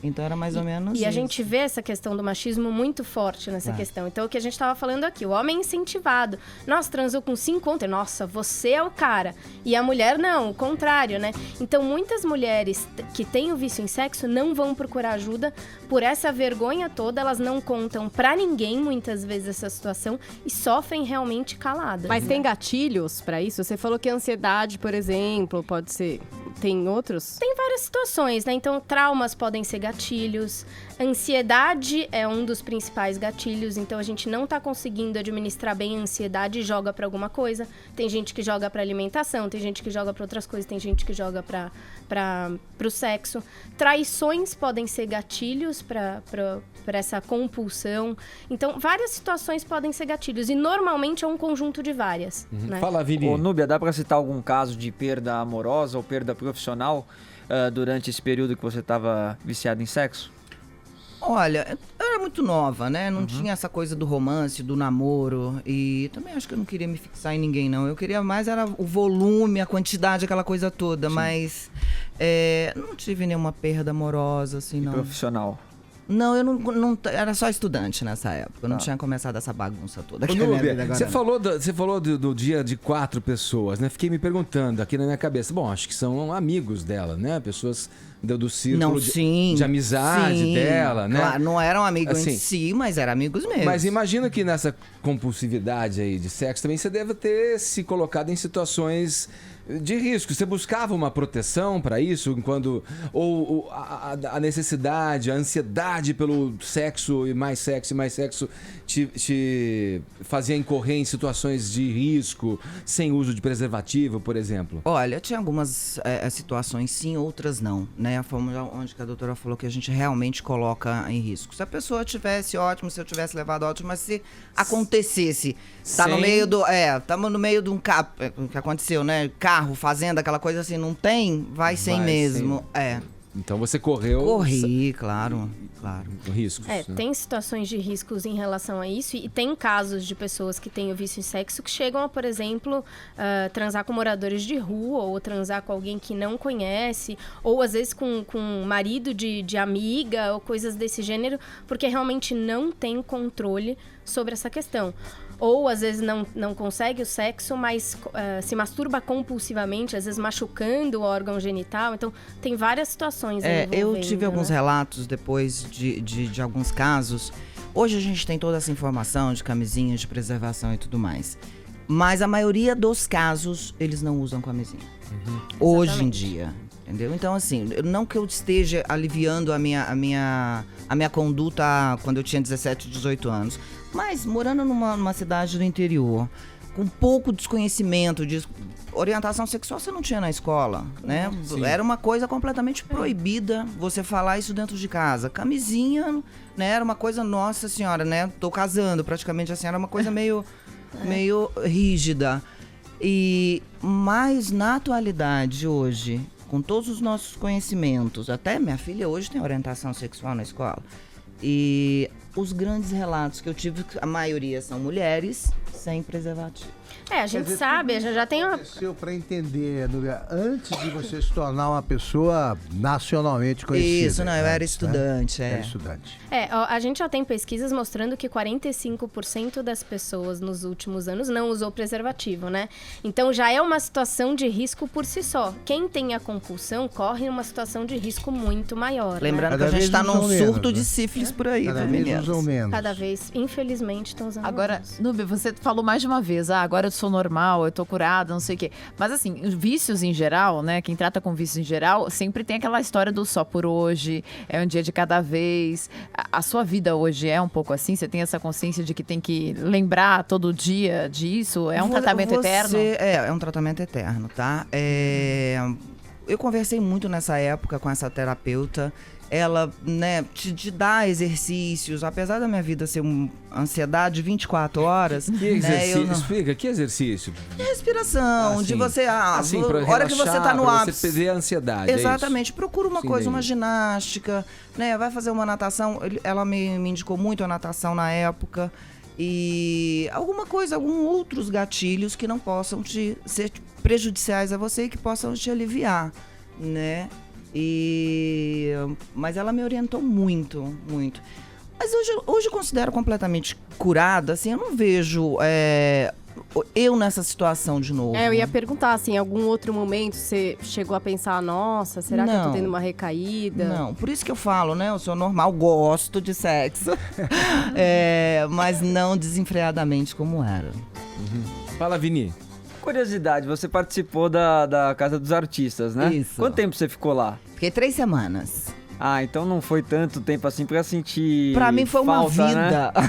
Então era mais ou menos E isso. a gente vê essa questão do machismo muito forte nessa questão. Então o que a gente estava falando aqui, o homem é incentivado. Nossa, transou com 5 ontem. Nossa, você é o cara. E a mulher não, o contrário, né? Então muitas mulheres que têm o vício em sexo não vão procurar ajuda por essa vergonha toda. Elas não contam pra ninguém muitas vezes essa situação e sofrem realmente caladas. Mas tem gatilhos pra isso? Você falou que a ansiedade, por exemplo, pode ser... Tem outros? Tem várias situações, né? Então, traumas podem ser gatilhos. Ansiedade é um dos principais gatilhos. Então, a gente não tá conseguindo administrar bem a ansiedade e joga pra alguma coisa. Tem gente que joga pra alimentação, tem gente que joga pra outras coisas, tem gente que joga pro sexo. Traições podem ser gatilhos pra essa compulsão. Então, várias situações podem ser gatilhos. E, normalmente, é um conjunto de várias, né? Fala, Vini. Ô, Núbia, dá pra citar algum caso de perda amorosa ou perda profissional durante esse período que você estava viciado em sexo? Olha, eu era muito nova, né? Não tinha essa coisa do romance, do namoro. E também acho que eu não queria me fixar em ninguém, não. Eu queria mais era o volume, a quantidade, aquela coisa toda. Sim. Mas não tive nenhuma perda amorosa, assim, não. Profissional? Não, eu não era só estudante nessa época. Eu não tinha começado essa bagunça toda. Ô, Núbia, você falou do dia de 4 pessoas, né? Fiquei me perguntando aqui na minha cabeça. Bom, acho que são amigos dela, né? Pessoas do círculo de amizade dela, né? Claro, não eram amigos assim, em si, mas eram amigos mesmo. Mas imagino que nessa compulsividade aí de sexo também você deve ter se colocado em situações de risco. Você buscava uma proteção para isso? Ou a necessidade, a ansiedade pelo sexo e mais sexo te fazia incorrer em situações de risco, sem uso de preservativo, por exemplo? Olha, tinha algumas situações sim, outras não, né? A forma onde que a doutora falou que a gente realmente coloca em risco. Se a pessoa tivesse ótimo, se eu tivesse levado ótimo, mas se acontecesse, tá no meio do... estamos no meio de um carro, que aconteceu, né? Carro, fazenda, aquela coisa assim, não tem, vai sem mesmo. Então você correu... Corri, claro. Riscos. Tem situações de riscos em relação a isso e tem casos de pessoas que têm o vício em sexo que chegam a, por exemplo, transar com moradores de rua ou transar com alguém que não conhece ou às vezes com marido de amiga ou coisas desse gênero, porque realmente não tem controle sobre essa questão. Ou, às vezes, não consegue o sexo, mas se masturba compulsivamente, às vezes machucando o órgão genital. Então, tem várias situações eu tive alguns relatos depois de alguns casos. Hoje a gente tem toda essa informação de camisinha, de preservação e tudo mais. Mas a maioria dos casos, eles não usam camisinha. Hoje em dia. Entendeu? Então, assim, não que eu esteja aliviando a minha conduta quando eu tinha 17, 18 anos, mas morando numa cidade do interior, com pouco desconhecimento de orientação sexual, você não tinha na escola, né? Sim. Era uma coisa completamente proibida você falar isso dentro de casa. Camisinha, né? Era uma coisa, nossa senhora, né? Tô casando praticamente assim, era uma coisa meio rígida. Mas na atualidade, hoje, com todos os nossos conhecimentos, até minha filha hoje tem orientação sexual na escola. E os grandes relatos que eu tive, a maioria são mulheres sem preservativo. A gente sabe, já tem uma... Para entender, Núbia, antes de você se tornar uma pessoa nacionalmente conhecida. Isso, não, eu era estudante. Era estudante. A gente já tem pesquisas mostrando que 45% das pessoas nos últimos anos não usou preservativo, né? Então já é uma situação de risco por si só. Quem tem a compulsão corre uma situação de risco muito maior. Lembrando que a gente está num surto de sífilis por aí, cada vez usam menos. Cada vez, infelizmente, estão usando Agora, menos. Núbia, você falou mais de uma vez, agora eu sou normal, eu tô curada, não sei o quê. Mas assim, vícios em geral, né? Quem trata com vícios em geral, sempre tem aquela história do só por hoje, é um dia de cada vez. A sua vida hoje é um pouco assim? Você tem essa consciência de que tem que lembrar todo dia disso? É um tratamento eterno? É um tratamento eterno, tá? Eu conversei muito nessa época com essa terapeuta. Ela, né, te dá exercícios, apesar da minha vida ser ansiedade 24 horas. Que exercício? Explica, que exercício? Respiração, de você... assim, pra hora que você tá no ápice. Você perder a ansiedade. Exatamente, procura uma coisa, uma ginástica, né? Vai fazer uma natação. Ela me indicou muito a natação na época. E alguns outros gatilhos que não possam ser prejudiciais a você e que possam te aliviar, né? Mas ela me orientou muito, muito. Mas hoje eu considero completamente curada, assim, eu não vejo eu nessa situação de novo. Eu ia perguntar, assim, em algum outro momento você chegou a pensar, nossa, será que eu tô tendo uma recaída? Não, por isso que eu falo, né, eu sou normal, gosto de sexo, mas não desenfreadamente como era. Fala, Vini. Curiosidade, você participou da Casa dos Artistas, né? Isso. Quanto tempo você ficou lá? Fiquei 3 semanas. Então não foi tanto tempo assim pra sentir Pra mim foi uma falta, vida. Né?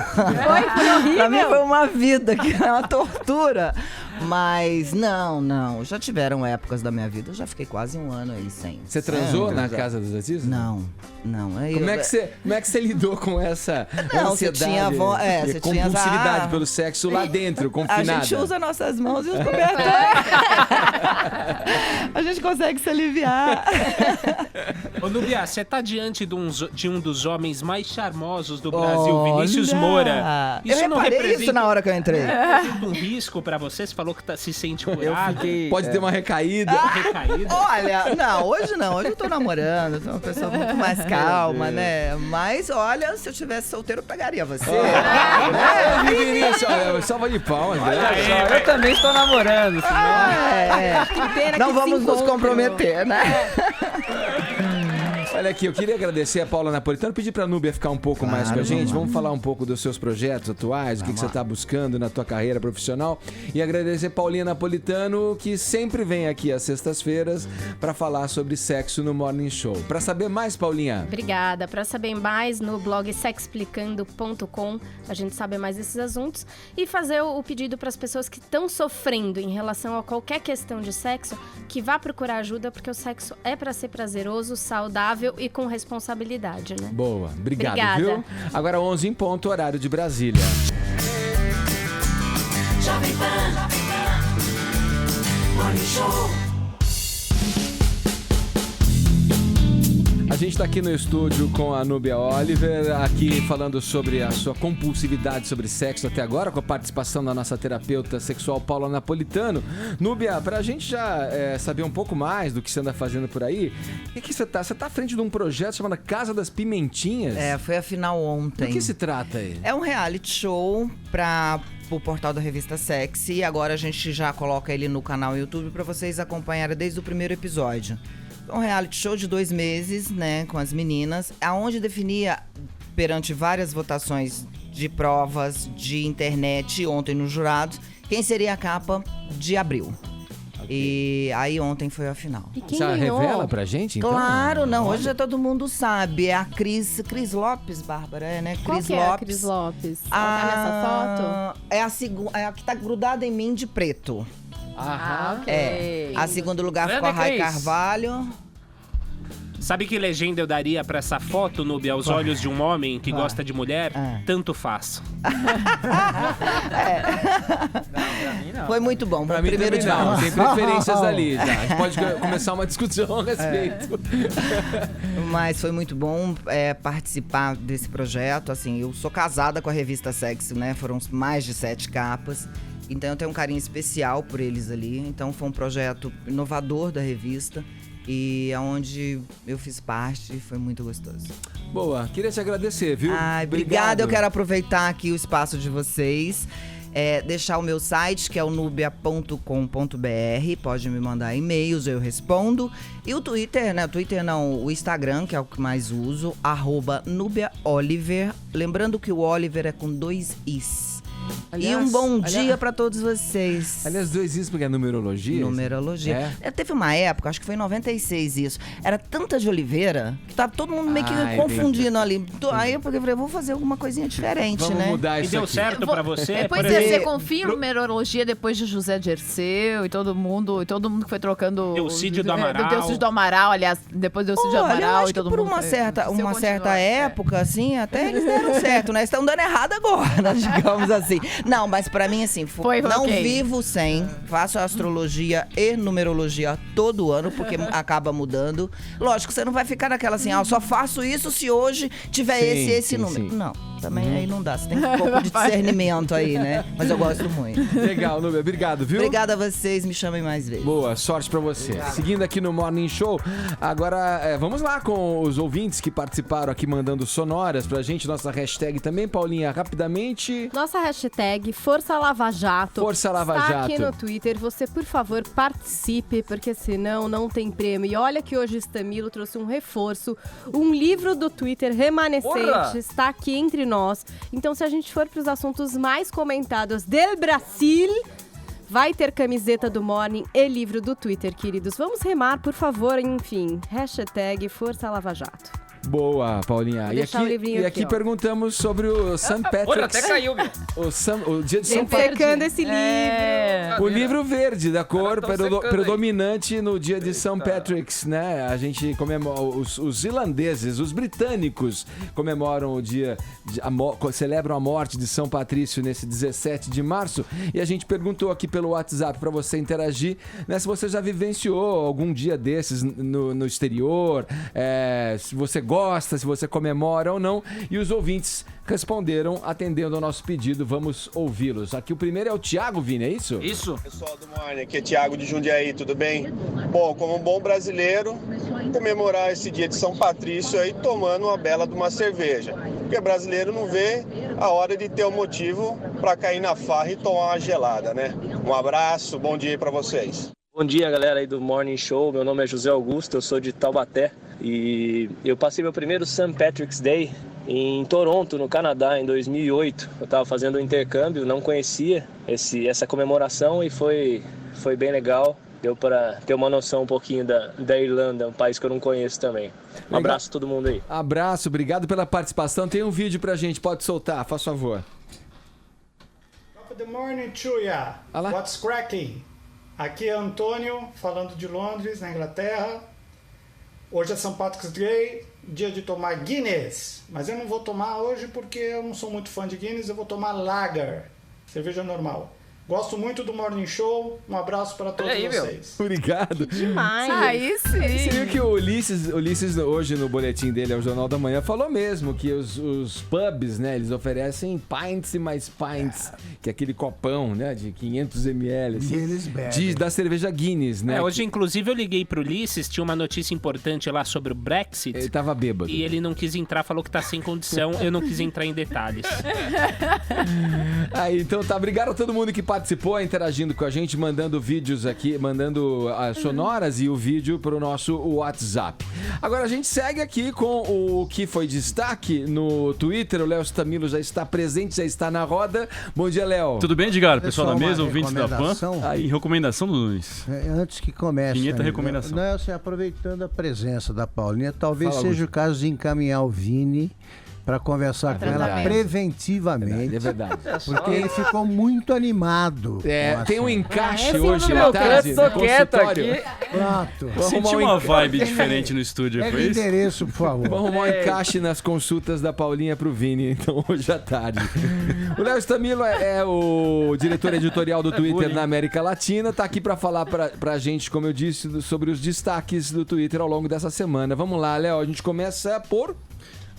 Foi horrível. Pra mim foi uma vida, que é uma tortura. Mas não. Já tiveram épocas da minha vida, eu já fiquei quase um ano aí sem. Você transou na Casa dos Artistas? Não. Como é que você lidou com essa ansiedade e compulsividade pelo sexo lá dentro, confinada? A gente usa nossas mãos e os cobertores. A gente consegue se aliviar. Ô, Núbia, você tá diante de um dos homens mais charmosos do Brasil, Vinícius Moura. Isso eu reparei isso na hora que eu entrei. Representa um risco pra você? Você falou que se sente curado. Pode ter uma recaída. Olha, hoje não. Hoje eu tô namorando, sou uma pessoa muito mais calma, né? Mas, olha, se eu tivesse solteiro, eu pegaria você. Vinícius, olha, salva de palmas. Eu também estou namorando. Não vamos nos comprometer, né? Olha aqui, eu queria agradecer a Paula Napolitano, pedir pra Núbia ficar um pouco mais com a gente. Vamos falar um pouco dos seus projetos atuais, o que você tá buscando na tua carreira profissional. E agradecer a Paulinha Napolitano, que sempre vem aqui às sextas-feiras pra falar sobre sexo no Morning Show. Pra saber mais, Paulinha? Obrigada. Pra saber mais, no blog sexplicando.com, a gente sabe mais desses assuntos. E fazer o pedido pras pessoas que estão sofrendo em relação a qualquer questão de sexo, que vá procurar ajuda, porque o sexo é pra ser prazeroso, saudável e com responsabilidade, né? Boa, obrigado, Obrigada. viu? Agora 11 em ponto, horário de Brasília. Jovem Pan Morning Show. A gente está aqui no estúdio com a Núbia Oliver, aqui falando sobre a sua compulsividade sobre sexo até agora, com a participação da nossa terapeuta sexual Paula Napolitano. Núbia, pra gente já saber um pouco mais do que você anda fazendo por aí, o que você tá? Você tá à frente de um projeto chamado Casa das Pimentinhas? Foi a final ontem. Do que se trata aí? É um reality show o portal da revista Sexy, e agora a gente já coloca ele no canal YouTube para vocês acompanharem desde o primeiro episódio. Um reality show de 2 meses, né, com as meninas, aonde definia, perante várias votações de provas, de internet, ontem nos jurados, quem seria a capa de abril. E aí ontem foi a final. E quem ganhou? Revela pra gente, então? Claro, não. Hoje já todo mundo sabe. É a Cris Lopes, Bárbara, né? Qual que é a Cris Lopes? Ela tá nessa foto? É a que tá grudada em mim de preto. Ok. A segundo lugar ficou a Rai Carvalho. Sabe que legenda eu daria pra essa foto, Núbia, aos olhos de um homem que gosta de mulher? Tanto faz. Foi muito bom. Pra mim primeiro dia. Não, tem preferências ali já. A gente pode começar uma discussão a respeito. Mas foi muito bom participar desse projeto. Assim, eu sou casada com a revista Sexy, né? Foram mais de 7 capas. Então eu tenho um carinho especial por eles ali. Então foi um projeto inovador da revista. E aonde eu fiz parte, foi muito gostoso. Boa, queria te agradecer, viu? Obrigada, eu quero aproveitar aqui o espaço de vocês. Deixar o meu site, que é o nubia.com.br. Pode me mandar e-mails, eu respondo. E o Twitter, né? O Instagram, que é o que mais uso, @NubiaOliver. Lembrando que o Oliver é com 2 Is. Aliás, e um bom dia pra todos vocês. Aliás, 2 Is porque é numerologia? Numerologia. Teve uma época, acho que foi em 96 isso. Era tanta de Oliveira que tava todo mundo meio que confundindo ali. Aí eu falei, vou fazer alguma coisinha diferente, Vamos mudar isso. E deu certo pra você? Depois você confia em numerologia depois de José Dirceu e todo mundo que foi trocando. Delcídio do Amaral. Delcídio do Amaral, aliás, depois Delcídio do Amaral acho e todo que por mundo. Uma certa época, assim, até eles deram certo, né? Estão dando errado agora, digamos assim. Não, mas pra mim, assim, vivo sem. Faço astrologia e numerologia todo ano, porque acaba mudando. Lógico, você não vai ficar naquela assim, só faço isso se hoje tiver esse número. Sim. Não, também aí não dá. Você tem um pouco de discernimento aí, né? Mas eu gosto muito. Legal, Núbia. Obrigado, viu? Obrigada a vocês, me chamem mais vezes. Boa, sorte pra você. Obrigado. Seguindo aqui no Morning Show, agora vamos lá com os ouvintes que participaram aqui mandando sonoras pra gente. Nossa hashtag também, Paulinha, rapidamente. Nossa hashtag Força Lava Jato. Força Lava Jato. Está aqui no Twitter. Você, por favor, participe, porque senão não tem prêmio. E olha que hoje Stamilo trouxe um reforço. Um livro do Twitter remanescente está aqui entre nós. Então, se a gente for para os assuntos mais comentados del Brasil, vai ter camiseta do Morning e livro do Twitter, queridos. Vamos remar, por favor, enfim. Hashtag Força Lava Jato. Boa, Paulinha. E aqui perguntamos sobre o St. Patrick's. Olha, até caiu, meu. O dia de São Patrick's. Secando esse livro. O livro verde, da cor predominante no dia de St. Patrick's, né? A gente comemora, os irlandeses, os britânicos comemoram o dia, celebram a morte de São Patrício nesse 17 de março. E a gente perguntou aqui pelo WhatsApp para você interagir, né? Se você já vivenciou algum dia desses no exterior, se você gosta, se você comemora ou não. E os ouvintes responderam atendendo ao nosso pedido. Vamos ouvi-los. Aqui o primeiro é o Thiago, Vini, é isso? Isso. Pessoal do Morning, aqui é Thiago de Jundiaí, tudo bem? Bom, como um bom brasileiro, comemorar esse dia de São Patrício aí tomando uma bela de uma cerveja. Porque brasileiro não vê a hora de ter um motivo para cair na farra e tomar uma gelada, né? Um abraço, bom dia aí para vocês. Bom dia, galera aí do Morning Show. Meu nome é José Augusto, eu sou de Taubaté e eu passei meu primeiro St. Patrick's Day em Toronto, no Canadá, em 2008. Eu estava fazendo um intercâmbio, não conhecia essa comemoração e foi bem legal. Deu para ter uma noção um pouquinho da Irlanda, um país que eu não conheço também. Um abraço a todo mundo aí. Abraço, obrigado pela participação. Tem um vídeo pra gente, pode soltar, faz favor. Top of the morning to ya. What's cracking? Aqui é Antônio, falando de Londres, na Inglaterra. Hoje é St. Patrick's Day, dia de tomar Guinness. Mas eu não vou tomar hoje porque eu não sou muito fã de Guinness, eu vou tomar Lager, cerveja normal. Gosto muito do Morning Show. Um abraço para todos vocês. Obrigado. Demais. Aí sim. Você viu que o Ulisses hoje no boletim dele, ao Jornal da Manhã, falou mesmo que os pubs, né, eles oferecem pints e mais pints, que é aquele copão, né, de 500 ml. Assim, E eles bebem. da cerveja Guinness, né? Hoje, inclusive, eu liguei pro Ulisses, tinha uma notícia importante lá sobre o Brexit. Ele tava bêbado. E ele não quis entrar, falou que tá sem condição, eu não quis entrar em detalhes. Aí, então tá, obrigado a todo mundo que participou, interagindo com a gente, mandando vídeos aqui, mandando as sonoras e o vídeo pro nosso WhatsApp. Agora a gente segue aqui com o que foi destaque no Twitter. O Léo Stamilo já está presente, já está na roda. Bom dia, Léo. Tudo bem, Edgar? Pessoal da mesa, ouvintes da PAN. Aí, recomendação do Nunes. Antes que comece. Vinheta recomendação. Não, assim, aproveitando a presença da Paulinha, talvez Fala, seja o caso de encaminhar o Vini para conversar com ela preventivamente. É verdade. Porque ele ficou muito animado. Tem um encaixe esse hoje é à o tarde tô no quieto consultório. aqui. Pronto. Senti uma vibe diferente no estúdio, foi isso? endereço, por favor. Vamos arrumar um encaixe nas consultas da Paulinha pro Vini, então, hoje à tarde. O Léo Stamilo é o diretor editorial do Twitter na América Latina, tá aqui para falar pra gente, como eu disse, sobre os destaques do Twitter ao longo dessa semana. Vamos lá, Léo, a gente começa por...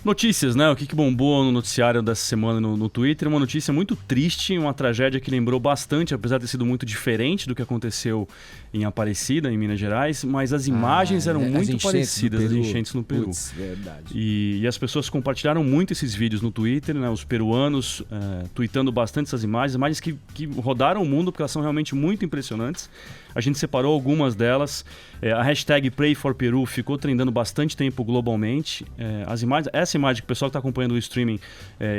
Notícias, né? O que bombou no noticiário dessa semana no Twitter. Uma notícia muito triste, uma tragédia que lembrou bastante, apesar de ter sido muito diferente do que aconteceu em Aparecida, em Minas Gerais, mas as imagens eram muito parecidas, as enchentes no Peru. Putz, verdade. E as pessoas compartilharam muito esses vídeos no Twitter, né? Os peruanos tweetando bastante essas imagens que rodaram o mundo, porque elas são realmente muito impressionantes. A gente separou algumas delas. A hashtag PrayForPeru ficou trendando bastante tempo globalmente. As imagens, essa imagem que o pessoal que está acompanhando o streaming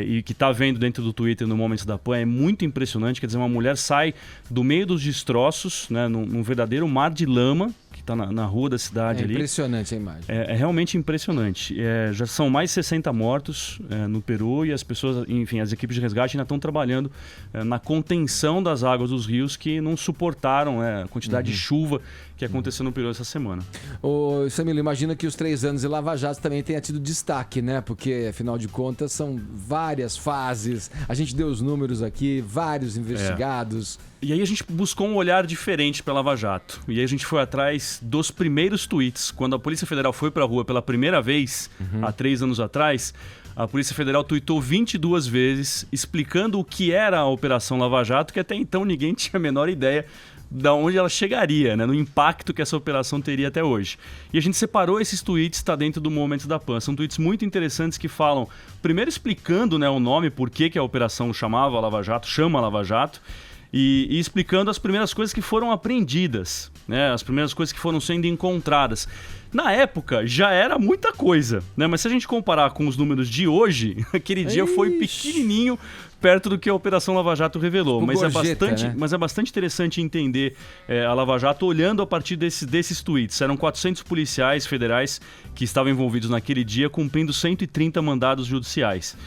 e que está vendo dentro do Twitter no Moments da PAN é muito impressionante. Quer dizer, uma mulher sai do meio dos destroços, né, num verdadeiro mar de lama, que está na rua da cidade ali. É impressionante a imagem. É realmente impressionante. Já são mais de 60 mortos no Peru e as pessoas, enfim, as equipes de resgate ainda estão trabalhando na contenção das águas dos rios que não suportaram a quantidade de chuva que aconteceu no Peru essa semana. Ô, Samilo, imagina que os 3 anos de Lava Jato também tenha tido destaque, né? Porque, afinal de contas, são várias fases. A gente deu os números aqui, vários investigados. E aí a gente buscou um olhar diferente para Lava Jato. E aí a gente foi atrás dos primeiros tweets. Quando a Polícia Federal foi para a rua pela primeira vez, há 3 anos atrás, a Polícia Federal tweetou 22 vezes explicando o que era a Operação Lava Jato, que até então ninguém tinha a menor ideia da onde ela chegaria, né, no impacto que essa operação teria até hoje. E a gente separou esses tweets, está dentro do Momento da PAN. São tweets muito interessantes que falam, primeiro explicando, né, o nome, por que a operação chama Lava Jato, e explicando as primeiras coisas que foram apreendidas, né, as primeiras coisas que foram sendo encontradas. Na época, já era muita coisa, né, mas se a gente comparar com os números de hoje, aquele dia foi pequenininho perto do que a Operação Lava Jato revelou. Mas, gorjeta, é bastante interessante entender a Lava Jato olhando a partir desses tweets. Eram 400 policiais federais que estavam envolvidos naquele dia, cumprindo 130 mandados judiciais.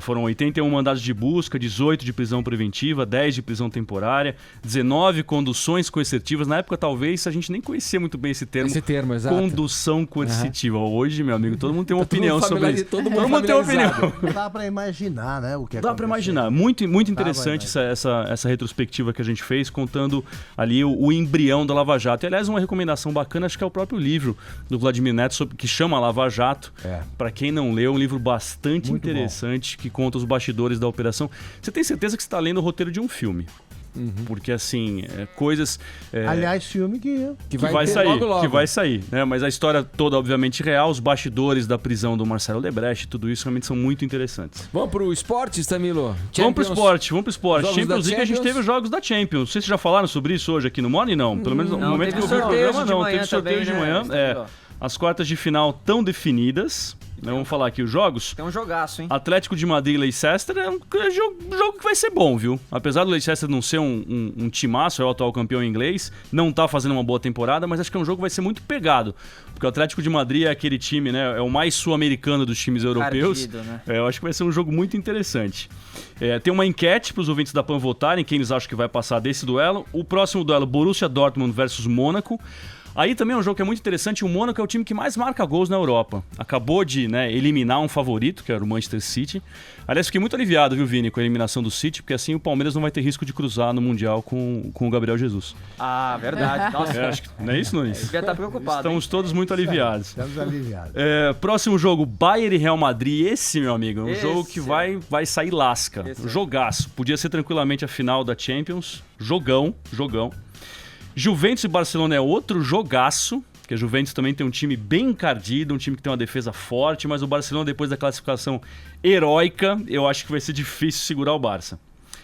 Foram 81 mandados de busca, 18 de prisão preventiva, 10 de prisão temporária, 19 conduções coercitivas. Na época, talvez, a gente nem conhecia muito bem esse termo. Exato. Condução coercitiva. Hoje, meu amigo, todo mundo tem uma opinião sobre isso. Todo mundo tem uma opinião. Dá para imaginar, né, o que Dá para imaginar. Muito interessante essa retrospectiva que a gente fez, contando ali o embrião da Lava Jato. E, aliás, uma recomendação bacana, acho que é o próprio livro do Vladimir Neto, que chama Lava Jato. Para quem não leu, um livro bastante muito interessante, que conta os bastidores da operação. Você tem certeza que você está lendo o roteiro de um filme? Porque, assim, coisas... Aliás, filme que vai sair, logo. que vai sair, né? Mas a história toda, obviamente, real, os bastidores da prisão do Marcelo Odebrecht, tudo isso realmente são muito interessantes. Vamos pro esporte, Stamilo? Vamos pro esporte. Champions League, a gente teve os jogos da Champions. Vocês já falaram sobre isso hoje aqui no Morning? Não. Pelo menos no momento que eu vi o programa, não. Teve sorteio de manhã. As quartas de final estão definidas. Vamos falar aqui os jogos. Tem um jogaço, hein? Atlético de Madrid e Leicester é um jogo que vai ser bom, viu? Apesar do Leicester não ser um timaço, é o atual campeão inglês, não tá fazendo uma boa temporada, mas acho que é um jogo que vai ser muito pegado. Porque o Atlético de Madrid é aquele time, né? É o mais sul-americano dos times europeus. Partido, né? Eu acho que vai ser um jogo muito interessante. Tem uma enquete para os ouvintes da PAN votarem, quem eles acham que vai passar desse duelo. O próximo duelo, Borussia Dortmund versus Mônaco. Aí também é um jogo que é muito interessante. O Mônaco é o time que mais marca gols na Europa. Acabou de eliminar um favorito, que era o Manchester City. Aliás, fiquei muito aliviado, viu, Vini, com a eliminação do City, porque assim o Palmeiras não vai ter risco de cruzar no Mundial com o Gabriel Jesus. Ah, verdade. Nossa. Acho que, não é isso, Nunes? Devia estar preocupado. Estamos todos muito aliviados. Estamos aliviados. Próximo jogo, Bayern e Real Madrid. Esse, meu amigo, é um jogo que vai sair lasca. Jogaço. Podia ser tranquilamente a final da Champions. Jogão. Juventus e Barcelona é outro jogaço, que a Juventus também tem um time bem encardido, um time que tem uma defesa forte, mas o Barcelona, depois da classificação heróica, eu acho que vai ser difícil segurar o Barça.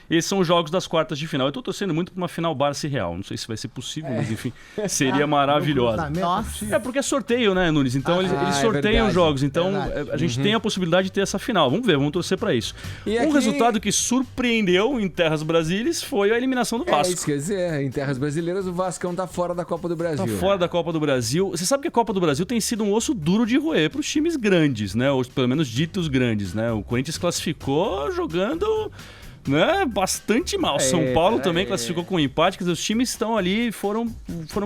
Esses são os jogos das quartas de final. Eu tô torcendo muito pra uma final Barça e Real. Não sei se vai ser possível, mas enfim, seria maravilhosa. Nossa. É porque é sorteio, né, Nunes? Então eles sorteiam os jogos. Então a gente tem a possibilidade de ter essa final. Vamos ver, vamos torcer pra isso. E um resultado que surpreendeu em terras brasileiras foi a eliminação do Vasco. Isso quer dizer, em terras brasileiras o Vascão tá fora da Copa do Brasil. Tá fora da Copa do Brasil. Você sabe que a Copa do Brasil tem sido um osso duro de roer pros times grandes, né? Ou pelo menos ditos grandes, né? O Corinthians classificou jogando... bastante mal. São Paulo também classificou com um empate, quer dizer, os times estão ali, foram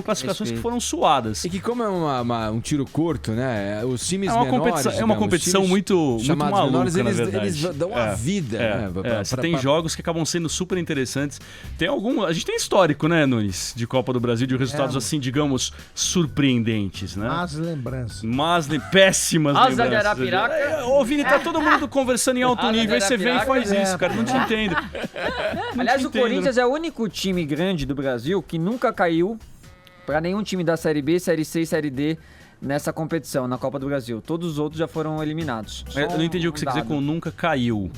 classificações que foram suadas. E que como é um tiro curto, né? Os times menores... É uma competição muito maluca, menores, na verdade. Eles dão a vida, né? Você tem jogos que acabam sendo super interessantes. A gente tem histórico, né, Nunes, de Copa do Brasil, de resultados assim, digamos, surpreendentes, né? Péssimas lembranças. Asa de Arapiraca. Ô, Vini, tá todo mundo conversando em alto nível, aí você vem e faz isso, cara, não te entendo. Aliás, o Corinthians é o único time grande do Brasil que nunca caiu pra nenhum time da Série B, Série C e Série D nessa competição, na Copa do Brasil. Todos os outros já foram eliminados. Eu não entendi o que você quer dizer com nunca caiu.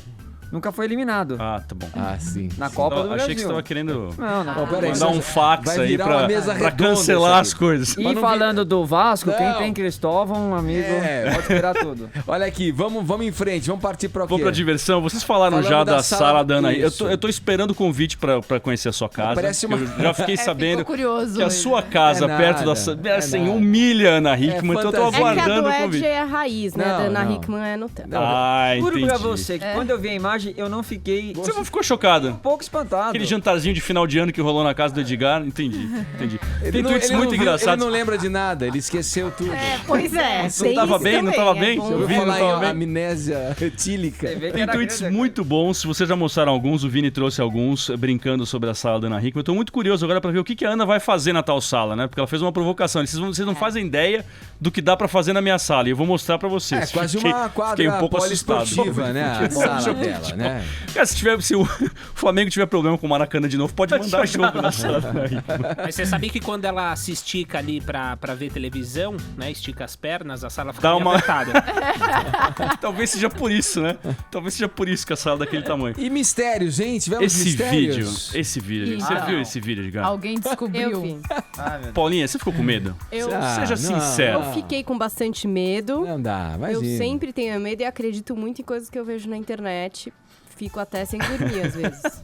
Nunca foi eliminado. Ah, tá bom. Ah, sim. Na Copa do Brasil. Achei que você estava querendo não. mandar um fax aí pra cancelar as coisas. E falando do Vasco, quem tem Cristóvão, amigo, pode esperar tudo. Olha aqui, vamos em frente, vamos partir pra o quê? Vamos pra diversão. Vocês falaram já da sala da Ana. Eu tô esperando o convite pra conhecer a sua casa. Parece Eu já fiquei sabendo curioso que a sua casa, perto da sala, assim, humilha a Ana Hickman, então eu tô aguardando o convite. É raiz, né? Da Ana Hickman é Nutella. Juro pra você que quando eu vi a imagem, eu não fiquei... Você não ficou chocada? Um pouco espantado. Aquele jantarzinho de final de ano que rolou na casa do Edgar, entendi. Tem tweets muito engraçados. Ele não lembra de nada, ele esqueceu tudo. Pois é. Não tava bem? Não tava bem? Eu ouvi falar em amnésia retílica. Tem tweets muito bons, se vocês já mostraram alguns, o Vini trouxe alguns, brincando sobre a sala da Ana Hickman. Eu tô muito curioso agora pra ver o que a Ana vai fazer na tal sala, né? Porque ela fez uma provocação. Vocês não fazem ideia do que dá pra fazer na minha sala, e eu vou mostrar pra vocês. É quase uma quadra um pouco poliesportiva, né? A sala dela, né? Cara, se o Flamengo tiver problema com o Maracanã de novo, pode mandar jogo na sala. Mas você sabia que quando ela se estica ali pra ver televisão, né? Estica as pernas, a sala fica apertada. Talvez seja por isso, né? Talvez seja por isso que a sala é daquele tamanho. E mistérios, hein? Tivemos mistérios? Esse vídeo. Você viu esse vídeo, Edgar? Alguém descobriu. Eu vi. Paulinha, você ficou com medo? Seja sincero. Eu fiquei com bastante medo. Não dá, mas eu sempre tenho medo e acredito muito em coisas que eu vejo na internet. Fico até sem dormir às vezes.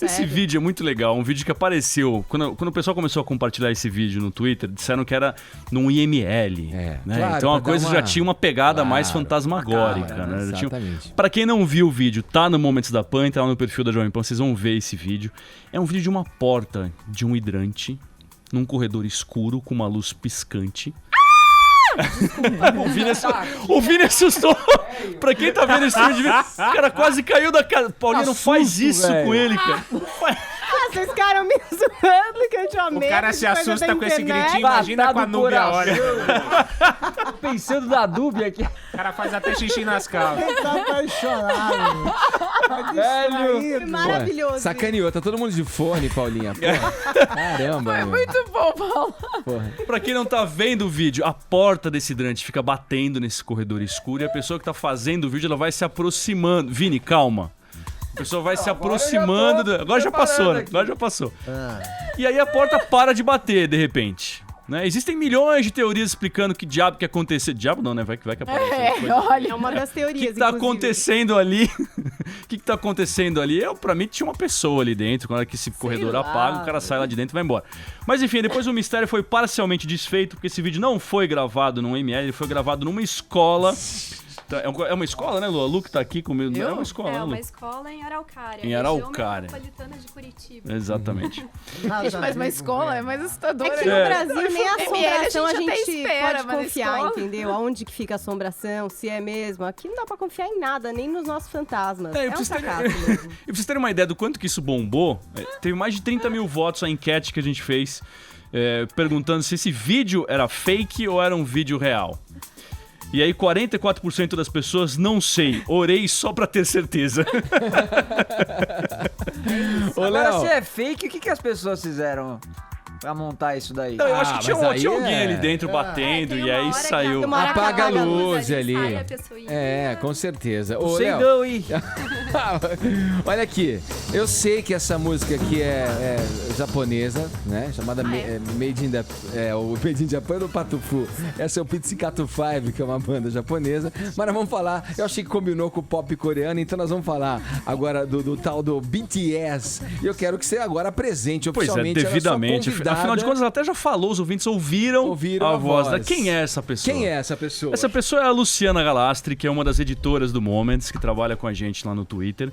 Esse vídeo é muito legal, um vídeo que apareceu quando o pessoal começou a compartilhar esse vídeo no Twitter, disseram que era num IML, né? Claro, então a coisa já tinha uma pegada mais fantasmagórica, né? Exatamente. Pra quem não viu o vídeo, tá no Momentos da Pan, tá lá no perfil da Jovem Pan, vocês vão ver esse vídeo. É um vídeo de uma porta de um hidrante num corredor escuro com uma luz piscante. O Vini assustou. Pra quem tá vendo esse vídeo, o cara quase caiu da casa. Paulinho, não faz isso com ele, cara. Vocês ficaram me zoando que eu tinha medo. O cara se assusta com esse gritinho, imagina com a Núbia, olha. Pensando da Núbia aqui. O cara faz até xixi nas calças. Ele tá apaixonado. Velho. Maravilhoso. Sacaneou, tá todo mundo de fone, Paulinha. Porra. Caramba. Foi muito bom, Paulo. Pra quem não tá vendo o vídeo, a porta desse hidrante fica batendo nesse corredor escuro e a pessoa que tá fazendo o vídeo, ela vai se aproximando. Vini, calma. A pessoa vai se aproximando. Agora já passou, né? Agora já passou. E aí a porta para de bater, de repente. Né? Existem milhões de teorias explicando que diabo que aconteceu. Diabo não, né? Vai que aparece. Olha, é uma das teorias. O que tá acontecendo ali? O que tá acontecendo ali? Pra mim tinha uma pessoa ali dentro. Quando que esse corredor apaga, o cara sai lá de dentro e vai embora. Mas enfim, depois o mistério foi parcialmente desfeito, porque esse vídeo não foi gravado num ML, ele foi gravado numa escola É uma escola, né, Lu? A Lu que tá aqui comigo. É uma escola, né, Lu? É uma escola em Araucária. Em Araucária. Região metropolitana de Curitiba. Exatamente. Gente, mas uma escola é mais assustadora. É que no Brasil nem a assombração a gente espera, pode confiar, entendeu? Aonde que fica a assombração, se é mesmo. Aqui não dá pra confiar em nada, nem nos nossos fantasmas. É um fracasso mesmo. E pra vocês terem uma ideia do quanto que isso bombou, teve mais de 30 mil votos a enquete que a gente fez perguntando se esse vídeo era fake ou era um vídeo real. E aí 44% das pessoas, não sei, orei só pra ter certeza. Agora, se é fake, o que as pessoas fizeram pra montar isso daí? Não, eu acho que tinha alguém ali dentro batendo e aí saiu. Apaga a luz ali. Com certeza. Ô, Léo, olha aqui, eu sei que essa música aqui é japonesa, né? Chamada Made in o Made in Japan do Patufu. Essa é o Pizzicato 5, que é uma banda japonesa. Mas nós vamos falar, eu achei que combinou com o pop coreano, então nós vamos falar agora do tal do BTS. E eu quero que você agora apresente oficialmente. Pois é, devidamente. Afinal de contas, ela até já falou, os ouvintes ouviram a voz da... Quem é essa pessoa? Quem é essa pessoa? Essa pessoa é a Luciana Galastri, que é uma das editoras do Moments, que trabalha com a gente lá no Twitter.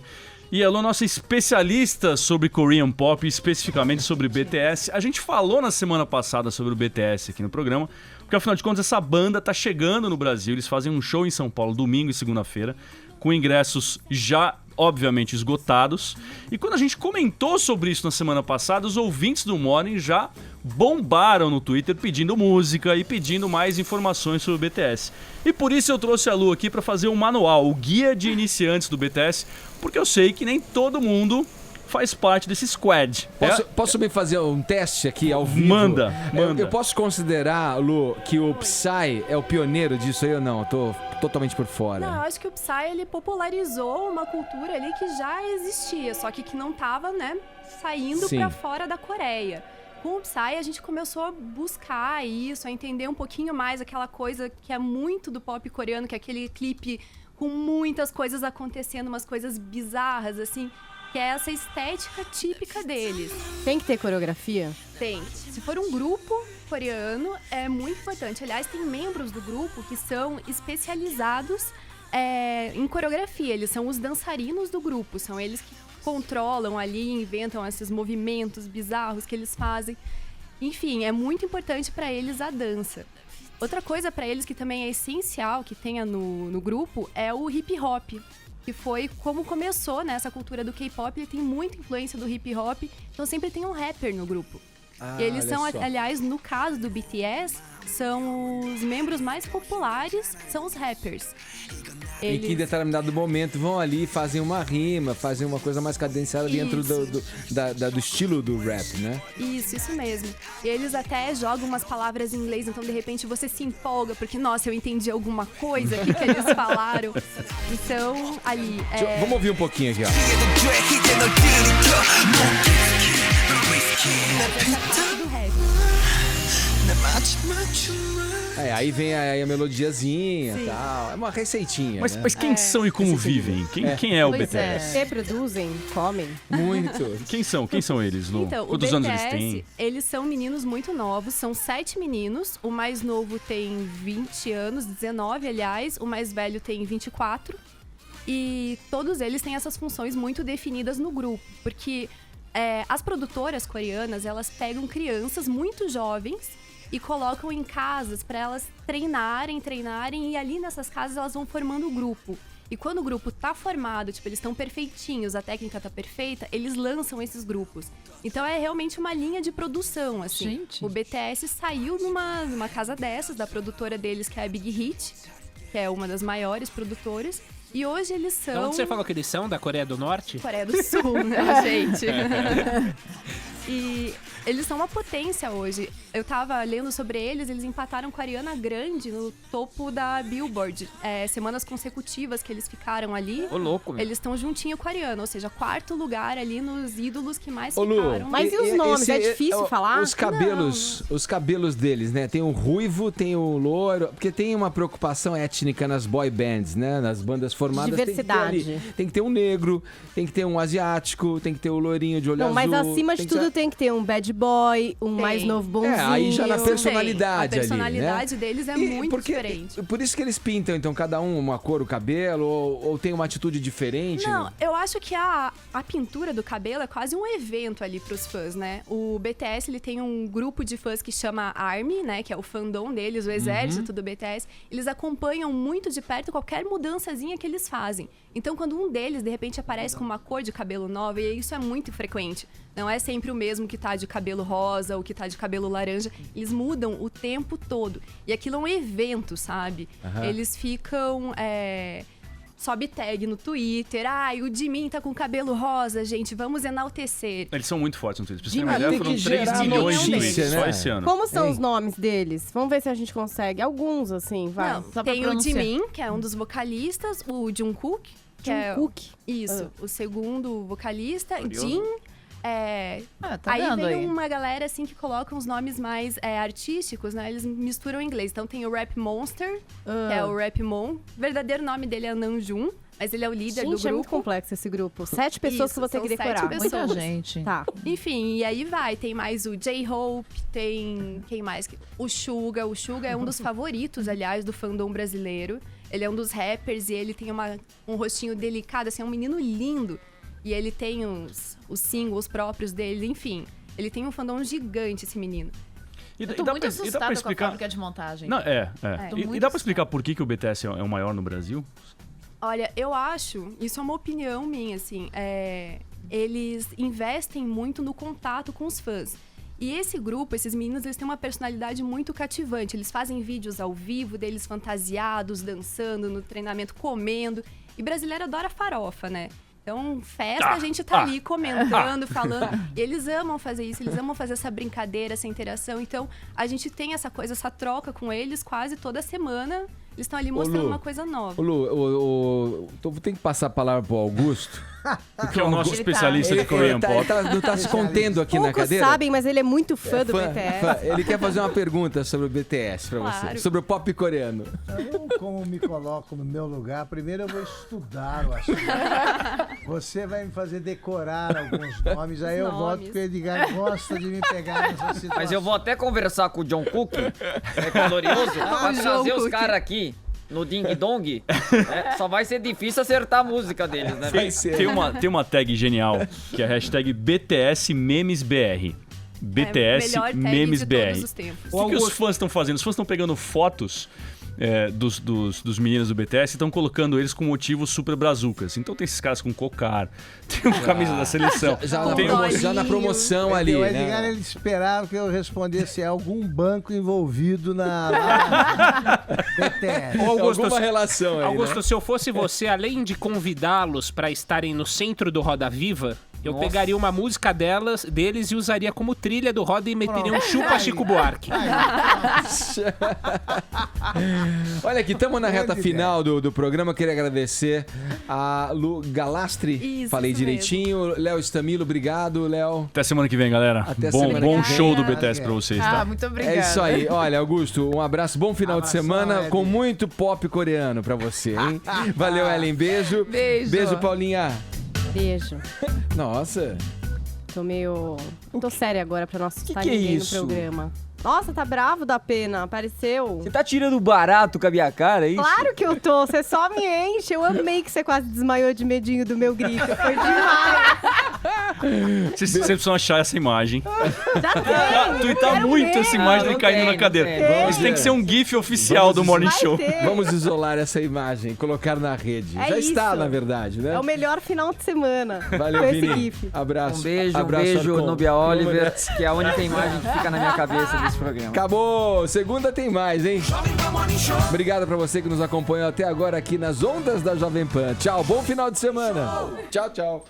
E ela é nossa especialista sobre Korean Pop, especificamente sobre BTS. A gente falou na semana passada sobre o BTS aqui no programa, porque afinal de contas essa banda tá chegando no Brasil. Eles fazem um show em São Paulo domingo e segunda-feira, com ingressos já obviamente esgotados. E quando a gente comentou sobre isso na semana passada, os ouvintes do Morning já bombaram no Twitter pedindo música e pedindo mais informações sobre o BTS. E por isso eu trouxe a Lu aqui para fazer um manual, o guia de iniciantes do BTS, porque eu sei que nem todo mundo faz parte desse squad. Posso me fazer um teste aqui ao vivo? Manda. Eu posso considerar, Lu, que o Psy é o pioneiro disso aí ou não? Eu tô totalmente por fora. Não, eu acho que o Psy, ele popularizou uma cultura ali que já existia, só que não tava, né, saindo pra fora da Coreia. Com o Psy, a gente começou a buscar isso, a entender um pouquinho mais aquela coisa que é muito do pop coreano, que é aquele clipe com muitas coisas acontecendo, umas coisas bizarras, assim, que é essa estética típica deles. Tem que ter coreografia? Tem. Se for um grupo coreano, é muito importante. Aliás, tem membros do grupo que são especializados em coreografia. Eles são os dançarinos do grupo, são eles que controlam ali, inventam esses movimentos bizarros que eles fazem. Enfim, é muito importante para eles a dança. Outra coisa para eles que também é essencial, que tenha no grupo, é o hip hop, que foi como começou, né, essa cultura do K-pop. Ele tem muita influência do hip hop, então sempre tem um rapper no grupo. E eles são, aliás, no caso do BTS, são os membros mais populares, são os rappers. E que em determinado momento vão ali e fazem uma rima, fazem uma coisa mais cadenciada dentro do estilo do rap, né? Isso mesmo. E eles até jogam umas palavras em inglês, então de repente você se empolga, porque, nossa, eu entendi alguma coisa, o que eles falaram. Então, ali... Vamos ouvir um pouquinho aqui, ó. Aí vem a melodiazinha e tal. É uma receitinha. Mas quem são e como vivem? Quem é o BTS? Reproduzem, comem. Muito. Quem são eles, Lu? Então, quantos anos eles têm? Eles são meninos muito novos, são 7 meninos. O mais novo tem 20 anos, 19, aliás. O mais velho tem 24. E todos eles têm essas funções muito definidas no grupo. Porque as produtoras coreanas, elas pegam crianças muito jovens e colocam em casas para elas treinarem, e ali nessas casas elas vão formando o grupo. E quando o grupo tá formado, tipo, eles estão perfeitinhos, a técnica tá perfeita, eles lançam esses grupos. Então é realmente uma linha de produção, assim. Gente. O BTS saiu numa casa dessas, da produtora deles, que é a Big Hit, que é uma das maiores produtoras. E hoje eles são... De onde você falou que eles são? Da Coreia do Norte? Coreia do Sul, né, gente? E eles são uma potência hoje. Eu tava lendo sobre eles empataram com a Ariana Grande no topo da Billboard. Semanas consecutivas que eles ficaram ali. Ô, louco, meu. Eles estão juntinho com a Ariana, ou seja, 4º lugar ali nos ídolos que mais ficaram. Mas e os nomes? É difícil falar? Os cabelos deles, né? Tem o ruivo, tem o loiro, porque tem uma preocupação étnica nas boy bands, né? Nas bandas formadas. Diversidade. Tem que ter um negro, tem que ter um asiático, tem que ter o loirinho de olho azul. Mas acima de tudo tem que ter um bad boy, um mais novo bonzinho. Aí já na personalidade A personalidade ali, né? deles é muito diferente. Por isso que eles pintam, então, cada um uma cor, o cabelo, ou tem uma atitude diferente? Não, eu acho que a pintura do cabelo é quase um evento ali pros fãs, né? O BTS, ele tem um grupo de fãs que chama ARMY, né? Que é o fandom deles, o exército do BTS. Eles acompanham muito de perto qualquer mudançazinha que eles fazem. Então, quando um deles, de repente, aparece com uma cor de cabelo nova, e isso é muito frequente. Não é sempre o mesmo que tá de cabelo rosa ou que tá de cabelo laranja. Eles mudam o tempo todo. E aquilo é um evento, sabe? Eles ficam... sobe tag no Twitter. Ai, o Jimin tá com cabelo rosa, gente. Vamos enaltecer. Eles são muito fortes no Twitter. Pra você ter Jimin uma ideia, tem que foram 3 gerar milhões de notícia, tweets né? só esse ano. Como são os nomes deles? Vamos ver se a gente consegue. Alguns, assim, vai. Não, Só pra tem o pronunciar. Jimin, que é um dos vocalistas. O Jungkook, que é... Jungkook? Isso. O segundo vocalista. Curioso. Jin... tá aí vendo vem aí? uma galera assim que coloca uns nomes mais artísticos, né? Eles misturam em inglês. Então tem o Rap Monster, que é o Rap Mon. O verdadeiro nome dele é Namjoon, mas ele é o líder do Gente, grupo. é muito complexo esse grupo. 7 pessoas que eu vou ter são que decorar. 7 pessoas. Muita gente. Tá. Enfim, e aí vai. Tem mais o J-Hope, tem... Quem mais? O Suga. O Suga é um dos favoritos, aliás, do fandom brasileiro. Ele é um dos rappers e ele tem um rostinho delicado, assim, é um menino lindo. E ele tem os singles próprios dele, enfim. Ele tem um fandom gigante, esse menino. Eu tô muito assustada com a fábrica de montagem. Não, Tô E muito dá pra explicar por que o BTS é o maior no Brasil? Olha, eu acho, isso é uma opinião minha, assim, eles investem muito no contato com os fãs. E esse grupo, esses meninos, eles têm uma personalidade muito cativante. Eles fazem vídeos ao vivo deles fantasiados, dançando, no treinamento, comendo. E brasileiro adora farofa, né? Então, festa, a gente tá ali comentando, falando. E eles amam fazer isso, eles amam fazer essa brincadeira, essa interação. Então, a gente tem essa coisa, essa troca com eles quase toda semana. Eles estão ali mostrando uma coisa nova. Ô, Lu, então vou ter que passar a palavra pro Augusto. Que é o nosso especialista de Korean Pop. Não tá se contendo aqui na Poucos cadeira? sabem, mas ele é muito fã do BTS. Ele quer fazer uma pergunta sobre o BTS pra você. Sobre o pop coreano. Eu, como me coloco no meu lugar, primeiro eu vou estudar o assunto. Você vai me fazer decorar alguns nomes, aí eu volto porque o Edgar gosta de me pegar nessa situação. Mas eu vou até conversar com o John Cook, glorioso, pra trazer os caras aqui no Ding Dong. Só vai ser difícil acertar a música deles, né? Tem uma tag genial, que é a hashtag BTSMemesBR. BTS melhor tag Memes de BR. todos os tempos. O que os fãs estão fazendo? Os fãs estão pegando fotos dos meninos do BTS e estão colocando eles com motivos super brazucas. Então tem esses caras com cocar, tem uma camisa da seleção. Já na promoção ali, o né? Edgar, ele esperava que eu respondesse algum banco envolvido na BTS. Alguma relação aí, Augusto, né? se eu fosse você, além de convidá-los pra estarem no centro do Roda Viva, eu pegaria uma música deles e usaria como trilha do Roda e meteria um chupa Chico Buarque. Olha aqui, estamos na reta final do programa. Queria agradecer a Lu Galastri. Falei direitinho. Léo Stamilo, obrigado, Léo. Até semana que vem, galera. Bom show do BTS pra vocês, tá? Muito obrigada. É isso aí. Olha, Augusto, um abraço, bom final de semana com muito pop coreano pra você, hein? Valeu, Ellen, beijo. Beijo, Paulinha. Beijo. Nossa. Tô séria agora pra não assustar que é ninguém isso? no programa. Nossa, tá bravo da pena, apareceu. Você tá tirando barato com a minha cara, é isso? Claro que eu tô, você só me enche. Eu amei que você quase desmaiou de medinho do meu grito. Foi demais. Vocês precisam achar essa imagem. Já tem. Tuitar muito essa imagem dele caindo na cadeira. Isso tem que ser um GIF oficial do Morning Show. Vamos isolar essa imagem, colocar na rede. É Já está, isso. na verdade, né? É o melhor final de semana. Valeu, com esse Vini. gif. Abraço. Um beijo, Arcon. Nubia Oliver, que é a única imagem que fica na minha cabeça desse programa. Acabou! Segunda tem mais, hein? Obrigado pra você que nos acompanhou até agora aqui nas ondas da Jovem Pan. Tchau, bom final de semana. Tchau, tchau.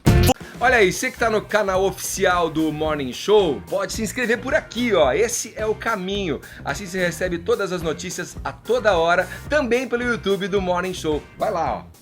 Olha aí, você que tá no canal oficial do Morning Show, pode se inscrever por aqui, ó. Esse é o caminho. Assim você recebe todas as notícias a toda hora, também pelo YouTube do Morning Show. Vai lá, ó.